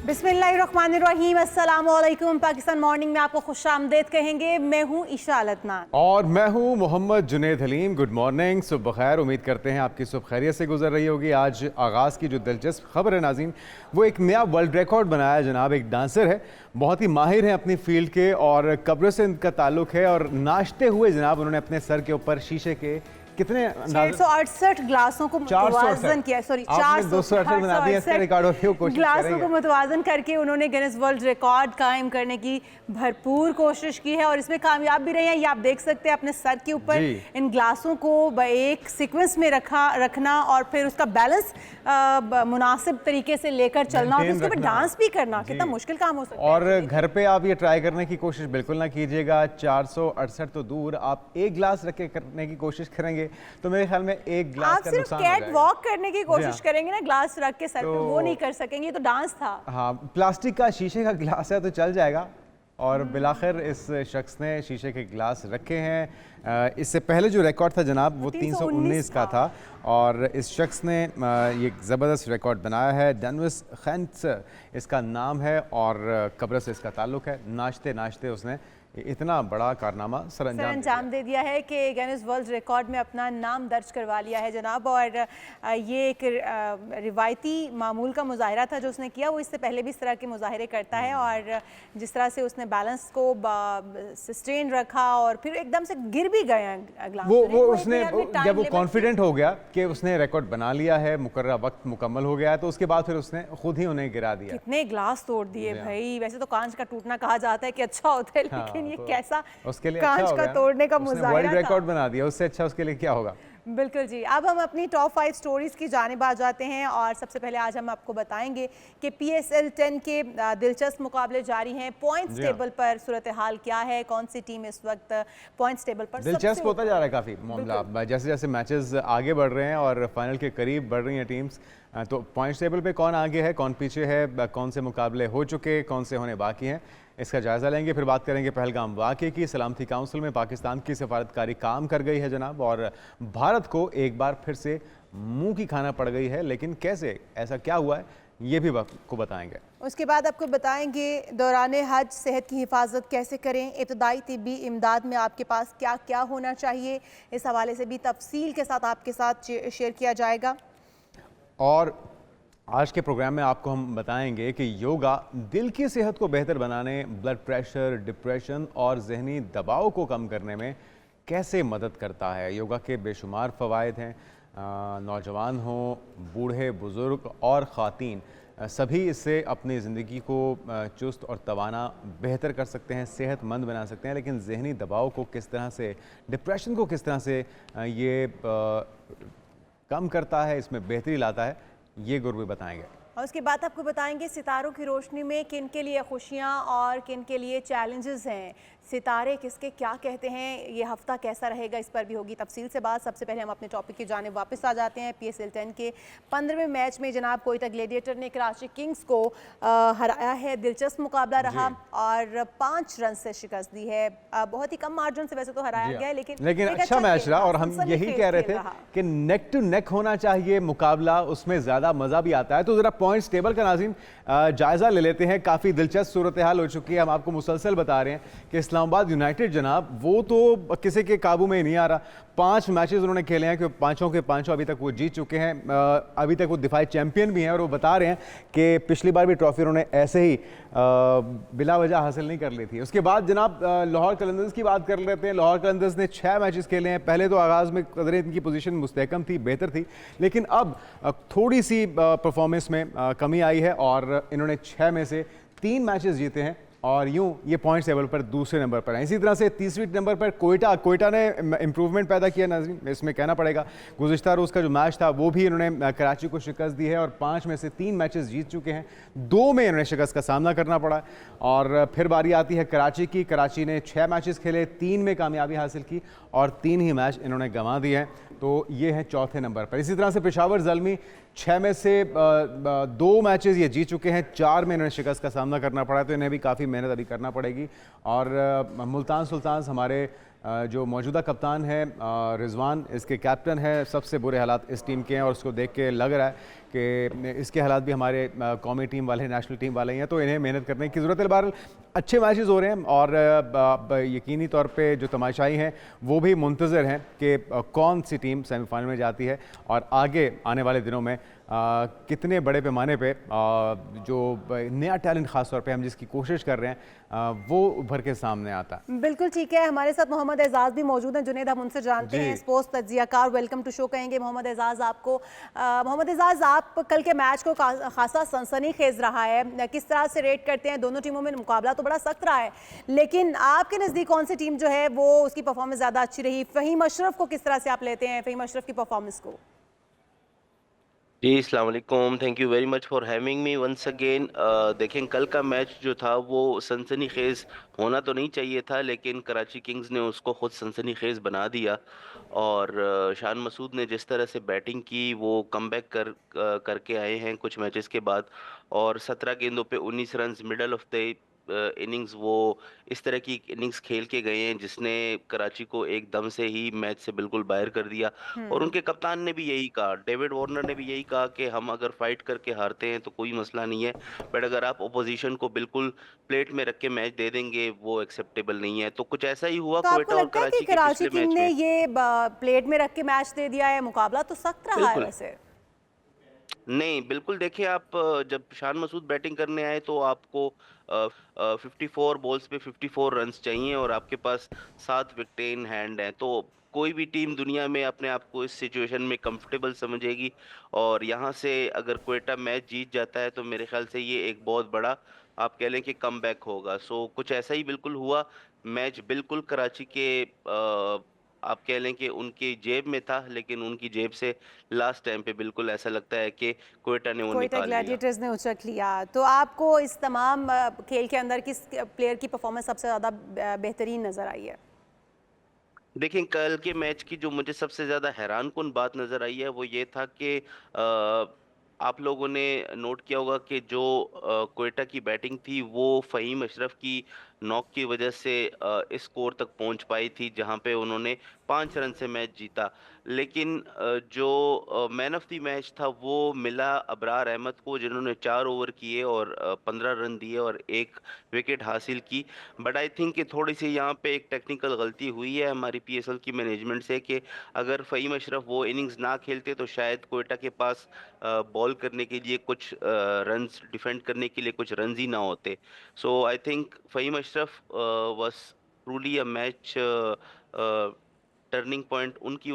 बिस्मिल्लाहिर्रहमानिर्रहीम, अस्सलाम वालेकुम। पाकिस्तान मॉर्निंग में आपको खुशामदीद कहेंगे। मैं हूँ ईशा अलतनान और मैं हूँ मोहम्मद जुनेद हलीम। गुड मॉर्निंग, सुबह खैर। उम्मीद करते हैं आपकी सुबह खैरियत से गुजर रही होगी। आज आगाज़ की जो दिलचस्प खबर है नाज़रीन, वो एक नया वर्ल्ड रिकॉर्ड बनाया है जनाब। एक डांसर है, बहुत ही माहिर है अपनी फील्ड के और कब्र से इनका ताल्लुक़ है। और नाचते हुए जनाब उन्होंने अपने सर के ऊपर शीशे के कितने 668 ग्लासों को मुतवाजन किया, सॉरी 468 बना दिया इसका रिकॉर्ड। और कोशिश ग्लासों को मुतवाजन करके उन्होंने गिनेस वर्ल्ड रिकॉर्ड कायम करने की भरपूर कोशिश की है और इसमें कामयाब भी रहे हैं। ये आप देख सकते हैं, अपने सर के ऊपर इन ग्लासों को एक सीक्वेंस में रखना और फिर उसका बैलेंस मुनासिब तरीके से लेकर चलना और उसके ऊपर डांस भी करना कितना मुश्किल काम हो सकता है। और घर पे आप ये ट्राई करने की कोशिश बिल्कुल ना कीजिएगा। 468 तो दूर, आप एक गिलास रख के करने की कोशिश करेंगे तो मेरे ख्याल में एक ग्लास आप का सिर्फ नुकसान हो जाएगा। कैट वॉक करने की कोशिश करेंगे ना ग्लास रख के सर पे, वो नहीं कर सकेंगे। ये तो डांस था। हाँ, प्लास्टिक का शीशे का गिलास है तो चल जाएगा। और बिलाखिर इस शख्स ने शीशे के गिलास रखे हैं। इससे पहले जो रिकॉर्ड था जनाब वो 319 का था और इस शख्स ने ये ज़बरदस्त रिकॉर्ड बनाया है। डेनिस खैंट्स इसका नाम है और कब्र से इसका ताल्लुक़ है। नाचते नाचते उसने इतना बड़ा कारनामा सर अंजाम दे दिया है कि गिनेस वर्ल्ड रिकॉर्ड में अपना नाम दर्ज करवा लिया है जनाब। और ये एक रिवायती मामूल का मुजाहरा था जो उसने किया। वो इससे पहले भी इस तरह के मुजाहरे करता है और जिस तरह से उसने बैलेंस को सस्टेन रखा और फिर एकदम से गिर भी गया ग्लास। वो उसने जब वो कॉन्फिडेंट हो गया कि उसने रिकॉर्ड बना लिया है, मुकर्रर वक्त मुकम्मल हो गया है, तो उसके बाद फिर उसने खुद ही उन्हें गिरा दिया। कितने ग्लास तोड़ दिए भाई। वैसे तो कांच का टूटना कहा जाता है कि अच्छा होता है, लेकिन ये कैसा उसके लिए कांच अच्छा का तोड़ने का मुजाहरा वर्ल्ड रिकॉर्ड बना दिया। उससे अच्छा उसके लिए क्या होगा। बिल्कुल जी। अब हम अपनी टॉप 5 स्टोरीज की जानिब आ जाते हैं और सबसे पहले आज हम आपको बताएंगे कि PSL 10 के दिलचस्प मुकाबले जारी हैं। पॉइंट्स टेबल पर सूरत हाल क्या है, कौन सी टीम इस वक्त पॉइंट्स टेबल पर दिलचस्प होता जा रहा है काफ़ी मामला। जैसे जैसे मैचेस आगे बढ़ रहे हैं और फाइनल के करीब बढ़ रही हैं टीम्स, तो पॉइंट्स टेबल पे कौन आगे है, कौन पीछे है, कौन से मुकाबले हो चुके, कौन से होने बाकी हैं, इसका जायज़ा लेंगे। फिर बात करेंगे पहलगाम वाक़े की। सलामती काउंसिल में पाकिस्तान की सफारतकारी काम कर गई है जनाब और भारत को एक बार फिर से मुंह की खाना पड़ गई है। लेकिन कैसे, ऐसा क्या हुआ है, ये भी आपको बताएंगे। उसके बाद आपको बताएंगे दौरान हज सेहत की हिफाजत कैसे करें, इब्तदाई तिब्बी इमदाद में आपके पास क्या क्या होना चाहिए, इस हवाले से भी तफसील के साथ आपके साथ शेयर किया जाएगा। और आज के प्रोग्राम में आपको हम बताएंगे कि योगा दिल की सेहत को बेहतर बनाने, ब्लड प्रेशर, डिप्रेशन और जहनी दबाव को कम करने में कैसे मदद करता है। योगा के बेशुमार फ़वाइद हैं। नौजवान हों, बूढ़े, बुज़ुर्ग और ख़वातीन सभी इससे अपनी ज़िंदगी को चुस्त और तवाना बेहतर कर सकते हैं, सेहतमंद बना सकते हैं। लेकिन जहनी दबाव को किस तरह से, डिप्रेशन को किस तरह से ये कम करता है, इसमें बेहतरी लाता है, ये गुरु भी बताएंगे। और उसके बाद आपको बताएंगे सितारों की रोशनी में किन के लिए खुशियां और किन के लिए चैलेंजेस हैं। सितारे किसके क्या कहते हैं, ये हफ्ता कैसा रहेगा, इस पर भी होगी तफसील से बात। सबसे पहले हम अपने टॉपिक की जानिब वापस आ जाते हैं। PSL 10 के 15वें मैच में जनाब कोयटा ग्लेडिएटर ने कराची किंग्स को हराया है। दिलचस्प मुकाबला रहा और 5 रन से शिकस्त दी है। बहुत ही कम मार्जिन से वैसे तो हराया गया है, लेकिन अच्छा मैच रहा। और हम यही कह रहे थे कि नेक टू नेक होना चाहिए मुकाबला, उसमें ज़्यादा मज़ा भी आता है। तो ज़रा पॉइंट्स टेबल का नाज़रीन जायज़ा ले लेते हैं। काफ़ी दिलचस्प सूरत हाल हो चुकी है। हम आपको मुसलसल बता रहे हैं कि इस्लामाबाद यूनाइटेड जनाब वो तो किसी के काबू में ही नहीं आ रहा। 5 मैचेस उन्होंने खेले हैं कि पांचों के पांचों अभी तक वो जीत चुके हैं। अभी तक वो दिफाई चैंपियन भी हैं और वो बता रहे हैं कि पिछली बार भी ट्रॉफी उन्होंने ऐसे ही बिला वजह हासिल नहीं कर ली थी। उसके बाद जनाब लाहौर कलंदर्स की बात कर लेते हैं। लाहौर कलंदर्स ने 6 मैचेस खेले हैं। पहले तो आगाज़ में कदर इनकी पोजीशन मुस्तहकम थी, बेहतर थी, लेकिन अब थोड़ी सी परफॉर्मेंस में कमी आई है और इन्होंने 6 में से 3 मैचेस जीते हैं और यूं ये पॉइंट्स टेबल पर दूसरे नंबर पर है। इसी तरह से तीसरी नंबर पर कोयटा ने इंप्रूवमेंट पैदा किया नाज़रीन, इसमें कहना पड़ेगा। गुज़िश्ता रोज़ का जो मैच था वो भी इन्होंने कराची को शिकस्त दी है और 5 में से 3 मैचेस जीत चुके हैं। 2 में इन्होंने शिकस्त का सामना करना पड़ा और फिर बारी आती है कराची की। कराची ने 6 मैचेस खेले, 3 में कामयाबी हासिल की और 3 ही मैच इन्होंने गंवा दिए हैं। तो ये है चौथे नंबर पर। इसी तरह से पेशावर ज़ल्मी 6 में से 2 मैचेस ये जीत चुके हैं, 4 में इन्हें शिकस्त का सामना करना पड़ा है, तो इन्हें भी काफ़ी मेहनत अभी करना पड़ेगी। और मुल्तान सुल्तान्स हमारे जो मौजूदा कप्तान है रिजवान, इसके कैप्टन है, सबसे बुरे हालात इस टीम के हैं और उसको देख के लग रहा है कि इसके हालात भी हमारे कौमी टीम वाले, नेशनल टीम वाले ही हैं, तो इन्हें मेहनत करने की ज़रूरत है। बहरहाल अच्छे मैचेस हो रहे हैं और यकीनी तौर पे जो तमाशाई हैं वो भी मुंतज़र हैं कि कौन सी टीम सेमीफाइनल में जाती है और आगे आने वाले दिनों में कितने बड़े पैमाने पे जो नया टैलेंट ख़ास तौर पे हम जिसकी कोशिश कर रहे हैं वो उभर के सामने आता है। बिल्कुल ठीक है, हमारे साथ मोहम्मद एजाज भी मौजूद हैं। जुनेद, हम उनसे जानते हैं, स्पोर्ट्स तज्जियाकार। वेलकम टू शो कहेंगे मोहम्मद एजाज आपको। मोहम्मद एजाज, आप कल के मैच को खासा सनसनीखेज रहा है, किस तरह से रेट करते हैं? दोनों टीमों में मुकाबला तो बड़ा सख्त रहा है, लेकिन आपके नज़दीक कौन सी टीम जो है वो उसकी परफॉर्मेंस ज़्यादा अच्छी रही? फ़हीम अशरफ को किस तरह से आप लेते हैं, फ़हीम अशरफ की परफॉर्मेंस को? जी, अस्सलाम वालेकुम। Thank you very much for having me once again. देखें, कल का मैच जो था वो सनसनीखेज़ होना तो नहीं चाहिए था, लेकिन कराची किंग्स ने उसको खुद सनसनीखेज़ बना दिया। और शान मसूद ने जिस तरह से बैटिंग की, वो कमबैक करके आए हैं कुछ मैचेस के बाद, और 17 गेंदों पे 19 runs middle of the innings वो इस तरह की इनिंग्स खेल के गए हैं जिसने कराची को एकदम से ही मैच से बिल्कुल बाहर कर दिया। और उनके कप्तान ने भी यही कहा, डेविड वार्नर ने भी यही कहा कि हम अगर फाइट करके हारते हैं तो कोई मसला नहीं है, बट अगर आप ओपोजिशन को बिल्कुल प्लेट में रख के मैच दे देंगे वो एक्सेप्टेबल नहीं है। तो कुछ ऐसा ही हुआ तो आपको क्वेटा और लगता है कि कराची के कराची पिछले किंग मैच ने में। ये प्लेट में रख के मैच दे दिया है? मुकाबला तो सख्त रहा है बिल्कुल वैसे। नहीं, बिल्कुल देखिए, आप जब शान मसूद बैटिंग करने आए तो आपको 54 बॉल्स पे 54 रन्स चाहिए और आपके पास 7 विकेटें इन हैंड हैं। तो कोई भी टीम दुनिया में अपने आप को इस सिचुएशन में कंफर्टेबल समझेगी, और यहाँ से अगर क्वेटा मैच जीत जाता है तो मेरे ख्याल से ये एक बहुत बड़ा, आप कह लें कि कमबैक होगा। सो कुछ ऐसा ही बिल्कुल हुआ। मैच बिल्कुल कराची के आप कह लें कि उनकी जेब में था, लेकिन उनकी जेब से लास्ट टाइम पे बिल्कुल ऐसा लगता है कि क्वेटा ने वो क्वेटा निकाल लिया। ग्लैडिएटर्स ने उचक लिया। तो आपको इस तमाम खेल के अंदर किस प्लेयर की परफॉर्मेंस सबसे ज़्यादा बेहतरीन नज़र आई है? देखिए, कल के मैच की जो मुझे सबसे ज़्यादा हैरानकुन बात नज़र आई है वो ये था कि आप लोगों ने नोट किया होगा कि जो क्वेटा की बैटिंग थी वो फ़हीम अशरफ की नॉक की वजह से इस स्कोर तक पहुंच पाई थी जहां पे उन्होंने 5 रन से मैच जीता। लेकिन जो मैन ऑफ द मैच था वो मिला अबरार अहमद को, जिन्होंने 4 ओवर किए और 15 रन दिए और 1 विकेट हासिल की। बट आई थिंक कि थोड़ी सी यहाँ पे एक टेक्निकल गलती हुई है हमारी पीएसएल की मैनेजमेंट से कि अगर फ़हीम अशरफ वो इनिंग्स ना खेलते तो शायद क्वेटा के पास बॉल करने के लिए कुछ रन्स, डिफेंड करने के लिए कुछ रन्स ही ना होते। So I think Faheem Ashraf was truly a match turning point, उनकी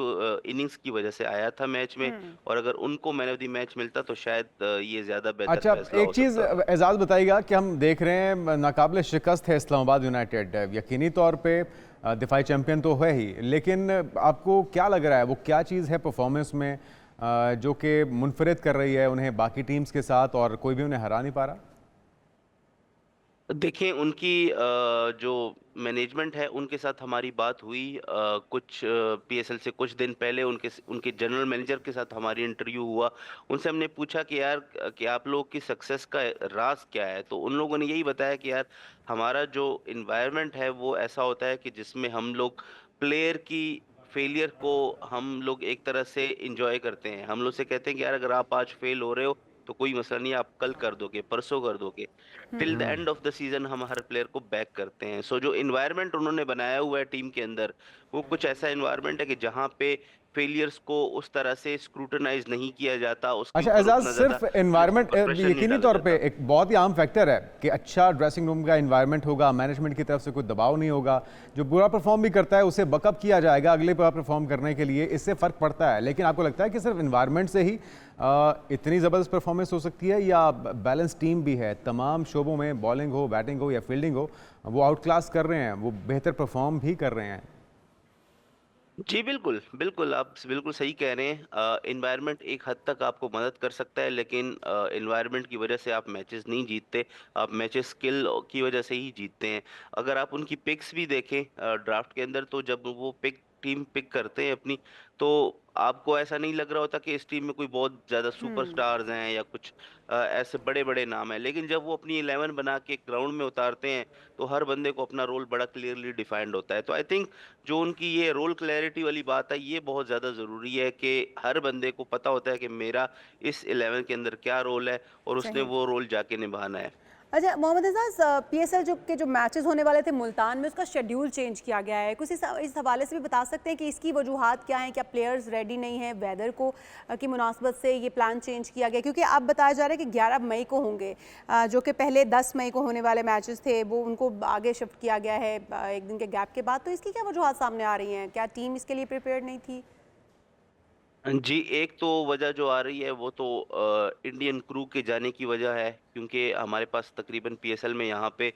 इनिंग्स की वजह से आया था मैच में, और अगर उनको मैन ऑफ द मैच मिलता तो शायद ये ज़्यादा बेहतर अच्छा, फैसला एक हो चीज़ सकता था। एजाज बताइएगा कि हम देख रहे हैं नाकाबिले शिकस्त है इस्लामाबाद यूनाइटेड, यकीनी तौर पे दिफाई चैंपियन तो है ही, लेकिन आपको क्या लग रहा है वो क्या चीज़ है परफॉर्मेंस में जो कि मुनफरिद कर रही है उन्हें बाकी टीम्स के साथ और कोई भी उन्हें हरा नहीं पा रहा? देखें, उनकी जो मैनेजमेंट है उनके साथ हमारी बात हुई कुछ पीएसएल से कुछ दिन पहले, उनके जनरल मैनेजर के साथ हमारी इंटरव्यू हुआ। उनसे हमने पूछा कि यार कि आप लोग की सक्सेस का राज क्या है? तो उन लोगों ने यही बताया कि यार हमारा जो इन्वायरमेंट है वो ऐसा होता है कि जिसमें हम लोग प्लेयर की फेलियर को हम लोग एक तरह से इंजॉय करते हैं। हम लोग से कहते हैं कि यार अगर आप आज फेल हो रहे हो तो कोई मसला नहीं है, आप कल कर दोगे, परसों कर दोगे। Till the end of the season हम हर प्लेयर को बैक करते हैं। सो जो इन्वायरमेंट उन्होंने बनाया हुआ है टीम के अंदर, वो कुछ ऐसा इन्वायरमेंट है कि जहाँ पे फेलियर्स को उस तरह से स्क्रूटनाइज नहीं किया जाता, उसके अच्छा ऊपर एजाज, उतना ज्यादा सिर्फ एनवायरनमेंट प्रेशर नहीं यकीनी डाला तौर पे जाता। एक बहुत ही आम फैक्टर है कि अच्छा ड्रेसिंग रूम का एनवायरनमेंट होगा, मैनेजमेंट की तरफ से कोई दबाव नहीं होगा, जो बुरा परफॉर्म भी करता है उसे बकअप किया जाएगा अगले बुरा परफॉर्म करने के लिए, इससे फ़र्क पड़ता है। लेकिन आपको लगता है कि सिर्फ एनवायरनमेंट से ही इतनी ज़बरदस्त परफॉर्मेंस हो सकती है या बैलेंस टीम भी है, तमाम शोबों में बॉलिंग हो, बैटिंग हो या फील्डिंग हो, वो आउट क्लास कर रहे हैं, वो बेहतर परफॉर्म भी कर रहे हैं? जी बिल्कुल, बिल्कुल, आप बिल्कुल सही कह रहे हैं। एनवायरनमेंट एक हद तक आपको मदद कर सकता है, लेकिन एनवायरनमेंट की वजह से आप मैचेस नहीं जीतते, आप मैचेस स्किल की वजह से ही जीतते हैं। अगर आप उनकी पिक्स भी देखें ड्राफ्ट के अंदर, तो जब वो पिक टीम पिक करते हैं अपनी, तो आपको ऐसा नहीं लग रहा होता कि इस टीम में कोई बहुत ज़्यादा सुपरस्टार्स हैं या कुछ ऐसे बड़े-बड़े नाम हैं। लेकिन जब वो अपनी 11 बना के ग्राउंड में उतारते हैं, तो हर बंदे को अपना रोल बड़ा क्लियरली डिफाइंड होता है। तो आई थिंक जो उनकी ये रोल क्लैरिटी वाली बात है, ये बहुत ज़्यादा ज़रूरी है कि हर बंदे को पता होता है कि मेरा इस 11 के अंदर क्या रोल है और उसने सही। वो रोल जाके निभाना है। अच्छा मोहम्मद एजाज, पीएसएल जो मैचेस होने वाले थे मुल्तान में, उसका शेड्यूल चेंज किया गया है। कुछ इस हवाले से भी बता सकते हैं कि इसकी वजूहात क्या हैं? क्या प्लेयर्स रेडी नहीं हैं? वेदर को की मुनासबत से ये प्लान चेंज किया गया? क्योंकि अब बताया जा रहा है कि 11 मई को होंगे, जो कि पहले 10 मई को होने वाले मैचेस थे, वो उनको आगे शिफ्ट किया गया है एक दिन के गैप के बाद। तो इसकी क्या वजूहात सामने आ रही हैं? क्या टीम इसके लिए प्रिपेयर्ड नहीं थी? जी, एक तो वजह जो आ रही है वो तो इंडियन क्रू के जाने की वजह है, क्योंकि हमारे पास तकरीबन पीएसएल में यहाँ पे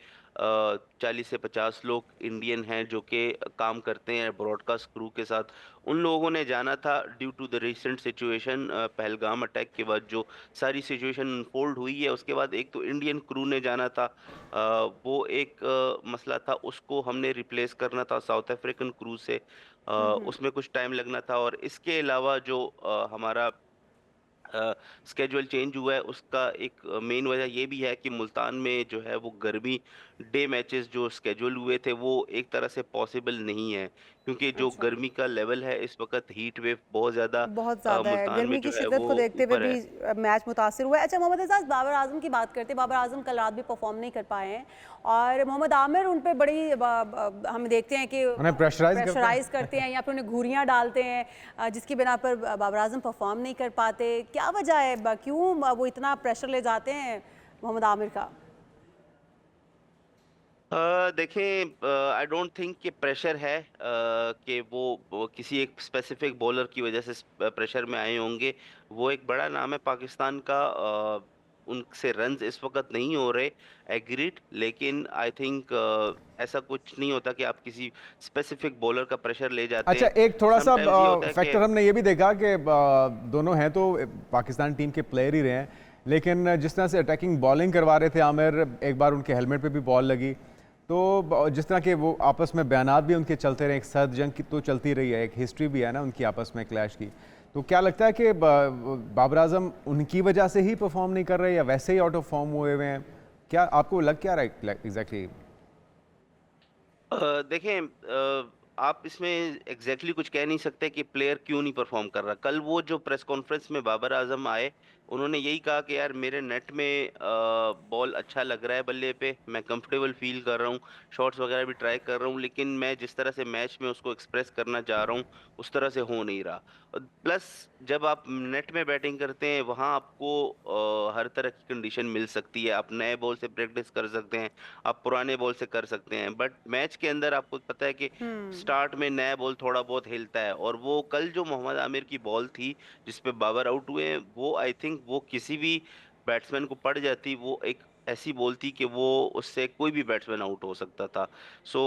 40 से 50 लोग इंडियन हैं जो कि काम करते हैं ब्रॉडकास्ट क्रू के साथ। उन लोगों ने जाना था due to the recent situation, Pahalgam attack के बाद जो सारी सिचुएशन अनफोल्ड हुई है, उसके बाद एक तो इंडियन क्रू ने जाना था, वो एक मसला था, उसको हमने रिप्लेस करना था साउथ अफ्रीकन क्रू से। उसमें कुछ टाइम लगना था और इसके अलावा जो हमारा स्केड्यूल चेंज हुआ है, उसका एक मेन वजह ये भी है कि मुल्तान में जो है वो गर्मी डे मैचेस जो स्केड्यूल हुए थे वो एक तरह से पॉसिबल नहीं है, क्योंकि जो अच्छा, गर्मी का लेवल है इस वक्त हीट वेव बहुत ज़्यादा बहुत ज़्यादा है। मुल्तान में गर्मी की जो है शिद्दत वो को देखते हुए ऊपर भी है। मैच मुतासिर हुआ है। अच्छा मोहम्मद एजाज, बाबर आजम की बात करते हैं। बाबर आजम कल रात भी परफॉर्म नहीं कर पाए हैं और मोहम्मद आमिर उन पे बड़ी हम देखते हैं कि उन्हें प्रेशराइज करते प्रेशराइज करते हैं या फिर उन्हें घूरियाँ डालते हैं, जिसकी बिना पर बाबर आजम परफॉर्म नहीं कर पाते। क्या वजह है? क्यों वो इतना प्रेशर ले जाते हैं मोहम्मद आमिर का? देखें, आई डोंट थिंक कि प्रेशर है, कि वो किसी एक स्पेसिफिक बॉलर की वजह से प्रेशर में आए होंगे। वो एक बड़ा नाम है पाकिस्तान का, उनसे रन्स इस वक्त नहीं हो रहे, एग्रीड, लेकिन आई थिंक ऐसा कुछ नहीं होता कि आप किसी स्पेसिफिक बॉलर का प्रेशर ले जाते अच्छा, हैं। एक थोड़ा सा समटाइम्स ये होता है कि फैक्टर हमने ये भी देखा कि दोनों हैं तो पाकिस्तान टीम के प्लेयर ही रहे हैं, लेकिन जिस तरह से अटैकिंग बॉलिंग करवा रहे थे आमिर, एक बार उनके हेलमेट पे भी बॉल लगी, तो जिस तरह के वो आपस में बयानात भी उनके चलते रहे, एक सर्द जंग की तो चलती रही है, एक हिस्ट्री भी है ना उनकी आपस में क्लैश की। तो क्या लगता है कि बाबर आजम उनकी वजह से ही परफॉर्म नहीं कर रहे या वैसे ही आउट ऑफ फॉर्म हुए हुए हैं? क्या आपको लग क्या रहा है एग्जैक्टली? देखें, आप इसमें एग्जैक्टली कुछ कह नहीं सकते कि प्लेयर क्यों नहीं परफॉर्म कर रहा। कल वो जो प्रेस कॉन्फ्रेंस में बाबर आजम आए, उन्होंने यही कहा कि यार मेरे नेट में बॉल अच्छा लग रहा है, बल्ले पे मैं कंफर्टेबल फील कर रहा हूँ, शॉट्स वगैरह भी ट्राई कर रहा हूँ, लेकिन मैं जिस तरह से मैच में उसको एक्सप्रेस करना चाह रहा हूँ उस तरह से हो नहीं रहा। प्लस जब आप नेट में बैटिंग करते हैं वहाँ आपको हर तरह की कंडीशन मिल सकती है, आप नए बॉल से प्रैक्टिस कर सकते हैं, आप पुराने बॉल से कर सकते हैं, बट मैच के अंदर आपको पता है कि स्टार्ट में नया बॉल थोड़ा बहुत हिलता है। और वो कल जो मोहम्मद आमिर की बॉल थी जिस पे बाबर आउट हुए, वो आई थिंक वो किसी भी बैट्समैन को पड़ जाती, वो एक ऐसी बॉल थी कि वो उससे कोई भी बैट्समैन आउट हो सकता था। सो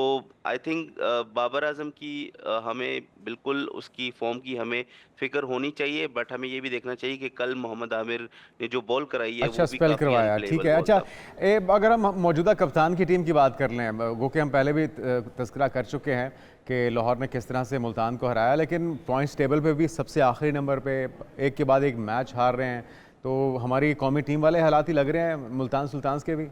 आई थिंक बाबर आजम की हमें बिल्कुल उसकी फॉर्म की हमें फिक्र होनी चाहिए, बट हमें ये भी देखना चाहिए कि कल मोहम्मद आमिर ने जो बॉल कराई है अच्छा वो भी स्पेल काफी करवाया, ठीक अनप्लेएबल है। बॉल अच्छा, था। अगर हम मौजूदा कप्तान की टीम की बात कर लें, वो कि हम पहले भी तज़किरा कर चुके हैं कि लाहौर ने किस तरह से मुल्तान को हराया, लेकिन पॉइंट्स टेबल पे भी सबसे आखिरी नंबर पे एक के बाद एक मैच हार रहे हैं, तो हमारी कौमी टीम वाले हालात ही लग रहे हैं मुल्तान सुल्तान्स के भी।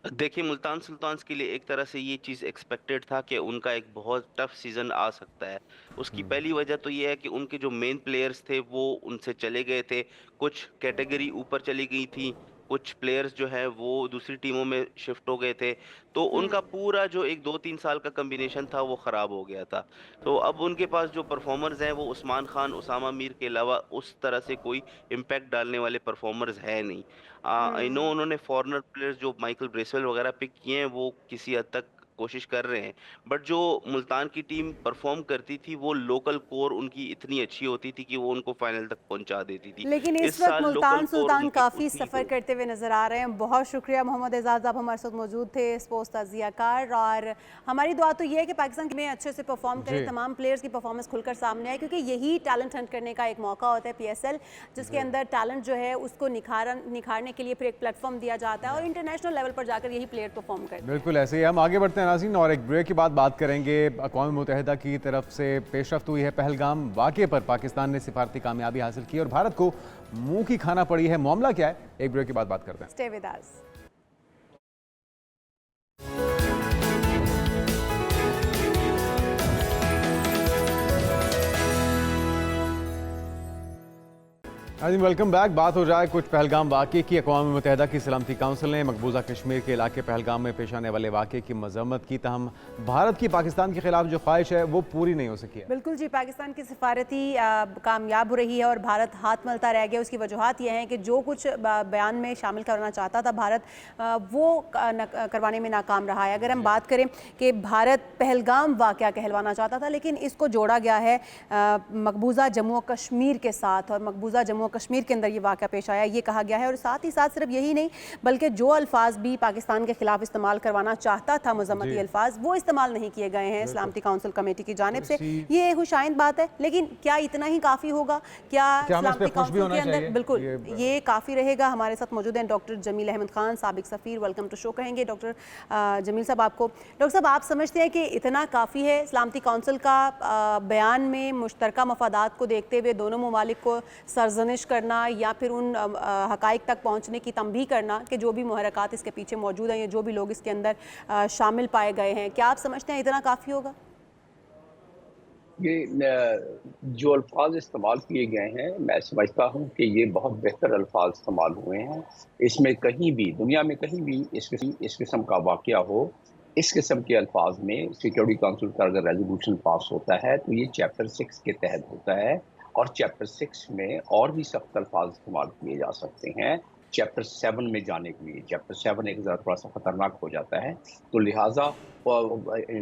देखिए, मुल्तान सुल्तान्स के लिए एक तरह से ये चीज़ एक्सपेक्टेड था कि उनका एक बहुत टफ सीज़न आ सकता है। उसकी पहली वजह तो ये है कि उनके जो मेन प्लेयर्स थे वो उनसे चले गए थे, कुछ कैटेगरी ऊपर चली गई थी, कुछ प्लेयर्स जो हैं वो दूसरी टीमों में शिफ्ट हो गए थे। तो उनका पूरा जो एक 2-3 साल का कॉम्बिनेशन था वो ख़राब हो गया था। तो अब उनके पास जो परफॉर्मर्स हैं वो उस्मान खान, उसामा मीर के अलावा उस तरह से कोई इम्पैक्ट डालने वाले परफॉर्मर्स हैं नहीं। आई नो उन्होंने फॉरेनर प्लेयर्स जो माइकल ब्रेसवेल वगैरह पिक किए हैं, वो किसी हद तक कोशिश कर रहे हैं, बट जो मुल्तान की टीम परफॉर्म करती थी वो लोकल कोर उनकी इतनी अच्छी होती थी कि वो उनको फाइनल तक पहुंचा देती थी। लेकिन इस इस वक्त साल लोकल मुल्तान कोर सुल्तान उनकी काफ़ी उतनी सफ़र करते हुए नज़र आ रहे हैं। बहुत शुक्रिया मोहम्मद एजाज, आप हमारे साथ मौजूद थे, स्पोर्ट्स तजियाकार। और हमारी दुआ तो ये है कि पाकिस्तान में अच्छे से परफॉर्म करें, जी। तमाम प्लेयर्स की परफॉर्मेंस खुलकर सामने आए, क्योंकि यही टैलेंट हंट करने का एक मौका होता है पीएसएल, जिसके अंदर टैलेंट जो है उसको निखारने के लिए फिर एक प्लेटफॉर्म दिया जाता है और इंटरनेशनल लेवल पर जाकर यही प्लेयर परफॉर्म करते हैं। बिल्कुल ऐसे ही हम आगे बढ़ते हैं। हैं नाज़रीन, और एक ब्रेक के बाद बात करेंगे। अक़वाम मुत्तहिदा की तरफ से पेशरफ्त हुई है पहलगाम वाक़े पर, पाकिस्तान ने सिफारती कामयाबी हासिल की और भारत को मुंह की खाना पड़ी है। मामला क्या है, एक ब्रेक के बाद बात करते हैं। Stay with us. नाज़रीन वेलकम बैक। बात हो जाए कुछ पहलगाम वाक़े की। अक़वाम मुत्तहिदा की सलामती काउंसिल ने मकबूजा कश्मीर के इलाके पहलगाम में पेश आने वाले वाक़े की मज़म्मत की, तहम भारत की पाकिस्तान के खिलाफ जो ख्वाहिश है वो पूरी नहीं हो सकी है। बिल्कुल जी, पाकिस्तान की सिफारती कामयाब हो रही है और भारत हाथ मलता रह गया। उसकी वजूहत यह है कि जो कुछ बयान में शामिल करना चाहता था भारत, वो करवाने में नाकाम रहा है। अगर हम बात करें कि भारत पहलगाम वाक़या कहलवाना चाहता था, लेकिन इसको जोड़ा गया है मकबूजा जम्मू और कश्मीर के साथ, और मकबूजा जम्मू कश्मीर के अंदर ये वाक़या पेश आया, ये कहा गया है। और साथ ही साथ सिर्फ यही नहीं, बल्कि जो अल्फाज भी पाकिस्तान के खिलाफ इस्तेमाल करवाना चाहता था, मज़म्मती अल्फाज, वो इस्तेमाल नहीं किए गए हैं सलामती काउंसिल कमेटी की जानिब से। ये खुशाइंद बात है, लेकिन क्या इतना ही काफ़ी होगा? क्या सलामती काउंसिल के अंदर बिल्कुल ये काफ़ी रहेगा? हमारे साथ मौजूद हैं डॉक्टर जमील अहमद खान, साबिक सफ़ीर। वेलकम टू शो कहेंगे डॉक्टर जमील साहब आपको। डॉक्टर साहब, आप समझते हैं कि इतना काफ़ी है सलामती काउंसिल का बयान में मुश्तरका मफादात को देखते हुए दोनों ममालिक को सरजनिश करना या फिर उन हकाइक तक पहुंचने की तंबीह करना कि जो भी मुहर्रकात इसके पीछे मौजूद हैं या जो भी लोग इसके अंदर शामिल पाए गए हैं, क्या आप समझते हैं इतना काफ़ी होगा? ये जो अल्फाज इस्तेमाल किए गए हैं, मैं समझता हूँ कि ये बहुत बेहतर अल्फाज इस्तेमाल हुए हैं। इसमें कहीं भी दुनिया में कहीं भी इस किस्म का वाक़या हो, इस किस्म के अल्फाज में सिक्योरिटी काउंसिल का अगर रेजोल्यूशन पास होता है तो ये चैप्टर 6 के तहत होता है, और चैप्टर 6 में और भी सख्त अल्फाज इस्तेमाल किए जा सकते हैं चैप्टर 7 में जाने के लिए। चैप्टर 7 एक ज़रा थोड़ा सा ख़तरनाक हो जाता है, तो लिहाजा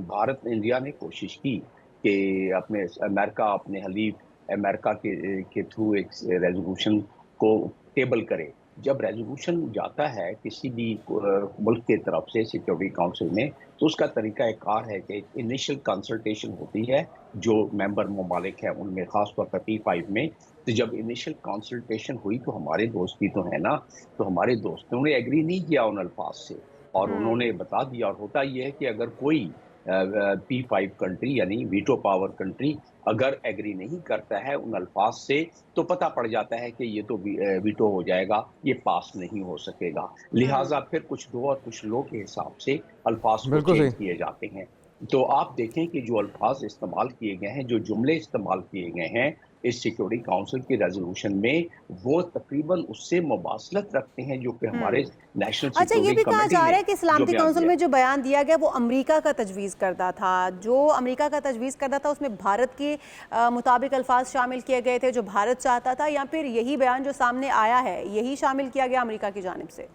भारत इंडिया ने कोशिश की कि अपने हलीफ अमेरिका के थ्रू एक रेजोल्यूशन को टेबल करे। जब रेजोल्यूशन जाता है किसी भी मुल्क की तरफ से सिक्योरिटी काउंसिल में, तो उसका तरीका एक कार है कि इनिशियल कंसल्टेशन होती है जो मेंबर ममालिक हैं उनमें, ख़ास तौर पर P5 में। तो जब इनिशियल कंसल्टेशन हुई तो हमारे दोस्त भी तो है ना, तो हमारे दोस्तों ने एग्री नहीं किया उन अल्फाज से, और उन्होंने बता दिया। और होता यह है कि अगर कोई P5 कंट्री यानी वीटो पावर कंट्री अगर एग्री नहीं करता है उन अल्फाज से, तो पता पड़ जाता है कि ये तो वीटो हो जाएगा, ये पास नहीं हो सकेगा। लिहाजा फिर कुछ दो और कुछ लोग के हिसाब से अल्फाज को चेंज किए जाते हैं। तो आप देखें कि जो अल्फाज इस्तेमाल किए गए हैं, जो जुमले इस्तेमाल किए गए हैं इस सिक्योरिटी काउंसिल की रेजोल्यूशन में, वो तकरीबन उससे मुबासलत रखते हैं जो कि हमारे नेशनल अच्छा, ये भी कहा जा रहा है कि सलामती काउंसिल में जो बयान दिया गया वो अमेरिका का तजवीज़ करदा था। जो अमेरिका का तजवीज़ करदा था उसमें भारत के मुताबिक अल्फाज शामिल किए गए थे जो भारत चाहता था, या फिर यही बयान जो सामने आया है यही शामिल किया गया अमेरिका की जानिब से?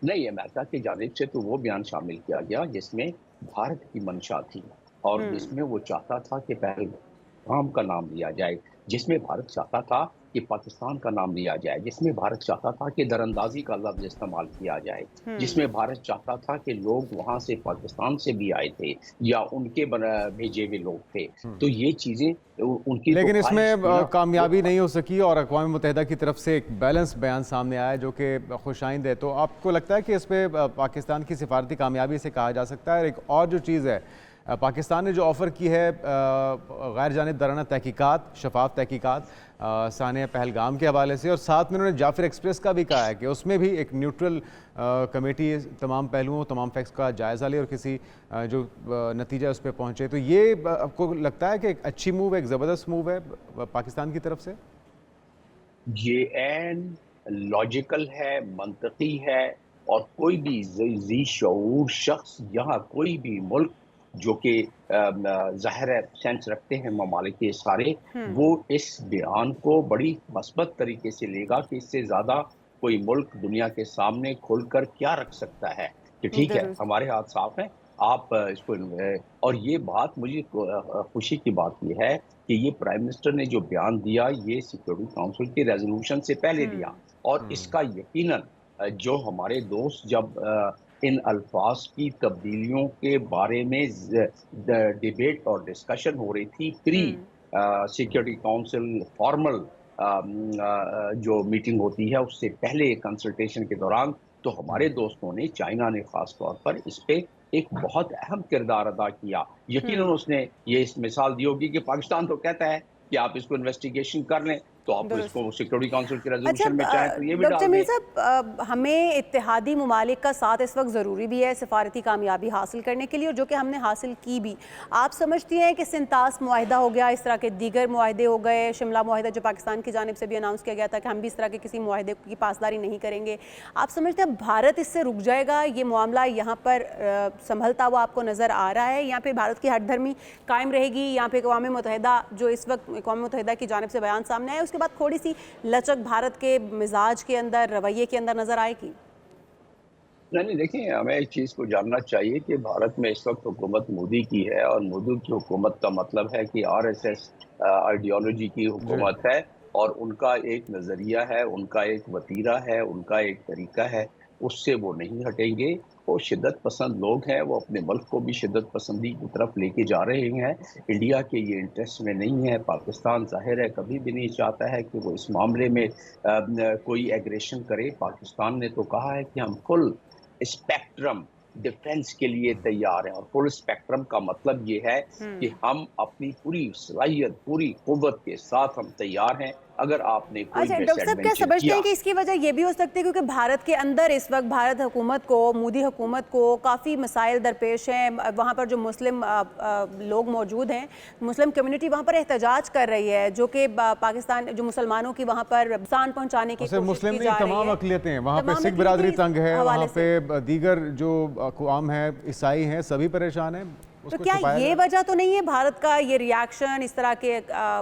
नहीं, अमेरिका की जानिब से तो वो बयान शामिल किया गया जिसमें भारत की मंशा थी, और जिसमें वो चाहता था कि पहलगाम का नाम लिया जाए, जिसमें भारत चाहता था कि पाकिस्तान का नाम लिया जाए, जिसमें भारत चाहता था कि दरअंदाजी का लफ्ज़ इस्तेमाल किया जाए, जिसमें भारत चाहता था कि लोग वहाँ से पाकिस्तान से भी आए थे या उनके भेजे हुए लोग थे। तो ये चीज़ें उनकी, लेकिन इसमें कामयाबी नहीं हो सकी और अक़वाम मुत्तहिदा की तरफ से एक बैलेंस बयान सामने आया जो कि खुशाइंद है। तो आपको लगता है कि इस पर पाकिस्तान की सिफारती कामयाबी से कहा जा सकता है? एक और जो चीज़ है, पाकिस्तान ने जो ऑफ़र की है गैर जानिबदाराना तहकीकात, शफाफ तहकीकात सानिया पहलगाम के हवाले से, और साथ में उन्होंने जाफिर एक्सप्रेस का भी कहा है कि उसमें भी एक न्यूट्रल कमेटी तमाम पहलुओं, तमाम फैक्ट्स का जायज़ा ले और किसी जो नतीजा उस पर पहुँचे। तो ये आपको लगता है कि एक अच्छी मूव है, एक ज़बरदस्त मूव है पाकिस्तान की तरफ से? ये एन लॉजिकल है, मंतकी है, और कोई भी ज़ी शऊर शख्स, यहाँ कोई भी मुल्क जो कि ज़ाहिर है सेंस रखते हैं ममालिक के सारे, वो इस बयान को बड़ी मस्बत तरीके से लेगा कि इससे ज़्यादा कोई मुल्क दुनिया के सामने खुलकर क्या रख सकता है कि ठीक है हमारे हाथ साफ हैं, आप इसको। और ये बात मुझे खुशी की बात ये है कि ये प्राइम मिनिस्टर ने जो बयान दिया ये सिक्योरिटी काउंसिल के रेजोल्यूशन से पहले दिया, और इसका यकीनन जो हमारे दोस्त जब इन अल्फाज की तब्दीलियों के बारे में डिबेट और डिस्कशन हो रही थी प्री सिक्योरिटी काउंसिल फॉर्मल जो मीटिंग होती है उससे पहले कंसल्टेशन के दौरान, तो हमारे दोस्तों ने, चाइना ने खास तौर पर इस पे एक बहुत अहम किरदार अदा किया। यकीनन उसने ये इस मिसाल दी होगी कि पाकिस्तान तो कहता है कि आप इसको इन्वेस्टिगेशन कर लें, तो आप दुरुस्त। इसको सिक्योरिटी काउंसिल के अच्छा, रेजोल्यूशन में चाहें तो ये भी डॉक्टर डाल जमील दें। साहब, हमें इत्तेहादी ममालिक का साथ इस वक्त ज़रूरी भी है सिफारती कामयाबी हासिल करने के लिए, और जो कि हमने हासिल की भी। आप समझती हैं कि सिंतास मुआहिदा हो गया, इस तरह के दीगर मुआहिदे हो गए, शिमला मुआहिदा जो पाकिस्तान की जानिब से भी अनाउंस किया गया था कि हम भी इस तरह के किसी मुआहिदे की पासदारी नहीं करेंगे, आप समझते हैं भारत इससे रुक जाएगा? ये मामला यहाँ पर संभलता हुआ आपको नज़र आ रहा है? यहाँ पे भारत की हठधर्मी कायम रहेगी? यहाँ पे अक़वाम मुत्तहिदा जो इस वक्त अक़वाम मुत्तहिदा की जानिब से बयान सामने आया, उसके बाद थोड़ी सी लचक भारत के मिजाज के अंदर, रवैये के अंदर नजर आएगी? नहीं, देखिए, हमें एक चीज़ को जानना चाहिए कि भारत में इस वक्त हुकूमत मोदी की है, और मोदी की हुकूमत का मतलब है कि आरएसएस आइडियोलॉजी की जी। हुकूमत है, और उनका एक नज़रिया है, उनका एक वतीरा है, उनका एक तरीका है, उससे वो नहीं हटेंगे। वो शिद्दत पसंद लोग हैं, वो अपने मुल्क को भी शिद्दत पसंदी की तरफ लेके जा रहे हैं। इंडिया के ये इंटरेस्ट में नहीं है। पाकिस्तान ज़ाहिर है कभी भी नहीं चाहता है कि वो इस मामले में कोई एग्रेशन करे। पाकिस्तान ने तो कहा है कि हम फुल स्पेक्ट्रम डिफेंस के लिए तैयार हैं, और फुल स्पेक्ट्रम का मतलब ये है कि हम अपनी पूरी सलाहियत, पूरी कुव्वत के साथ हम तैयार हैं। अगर आपने कोई अच्छा डॉक्टर साहब, क्या मिसएडवेंचर समझते किया, हैं कि इसकी वजह ये भी हो सकती है क्योंकि भारत के अंदर इस वक्त भारत हुकूमत को, मोदी हुकूमत को काफ़ी मसाइल दरपेश हैं? वहाँ पर जो मुस्लिम लोग मौजूद हैं, मुस्लिम कम्युनिटी वहाँ पर एहतजाज कर रही है, जो कि पाकिस्तान जो मुसलमानों की वहाँ पर नुकसान पहुँचाने की कोशिश मुस्लिम की नहीं, जा रही तमाम है। अक़लियतें हैं वहाँ पे। तमाम सिख बिरादरी अक़लियतें तंग है, हवाले वहाँ से। पे दीगर जो अक़वाम है, ईसाई हैं, सभी परेशान हैं। तो उसको क्या छुपाया ये जा- वजह तो नहीं है भारत का ये रिएक्शन, इस तरह के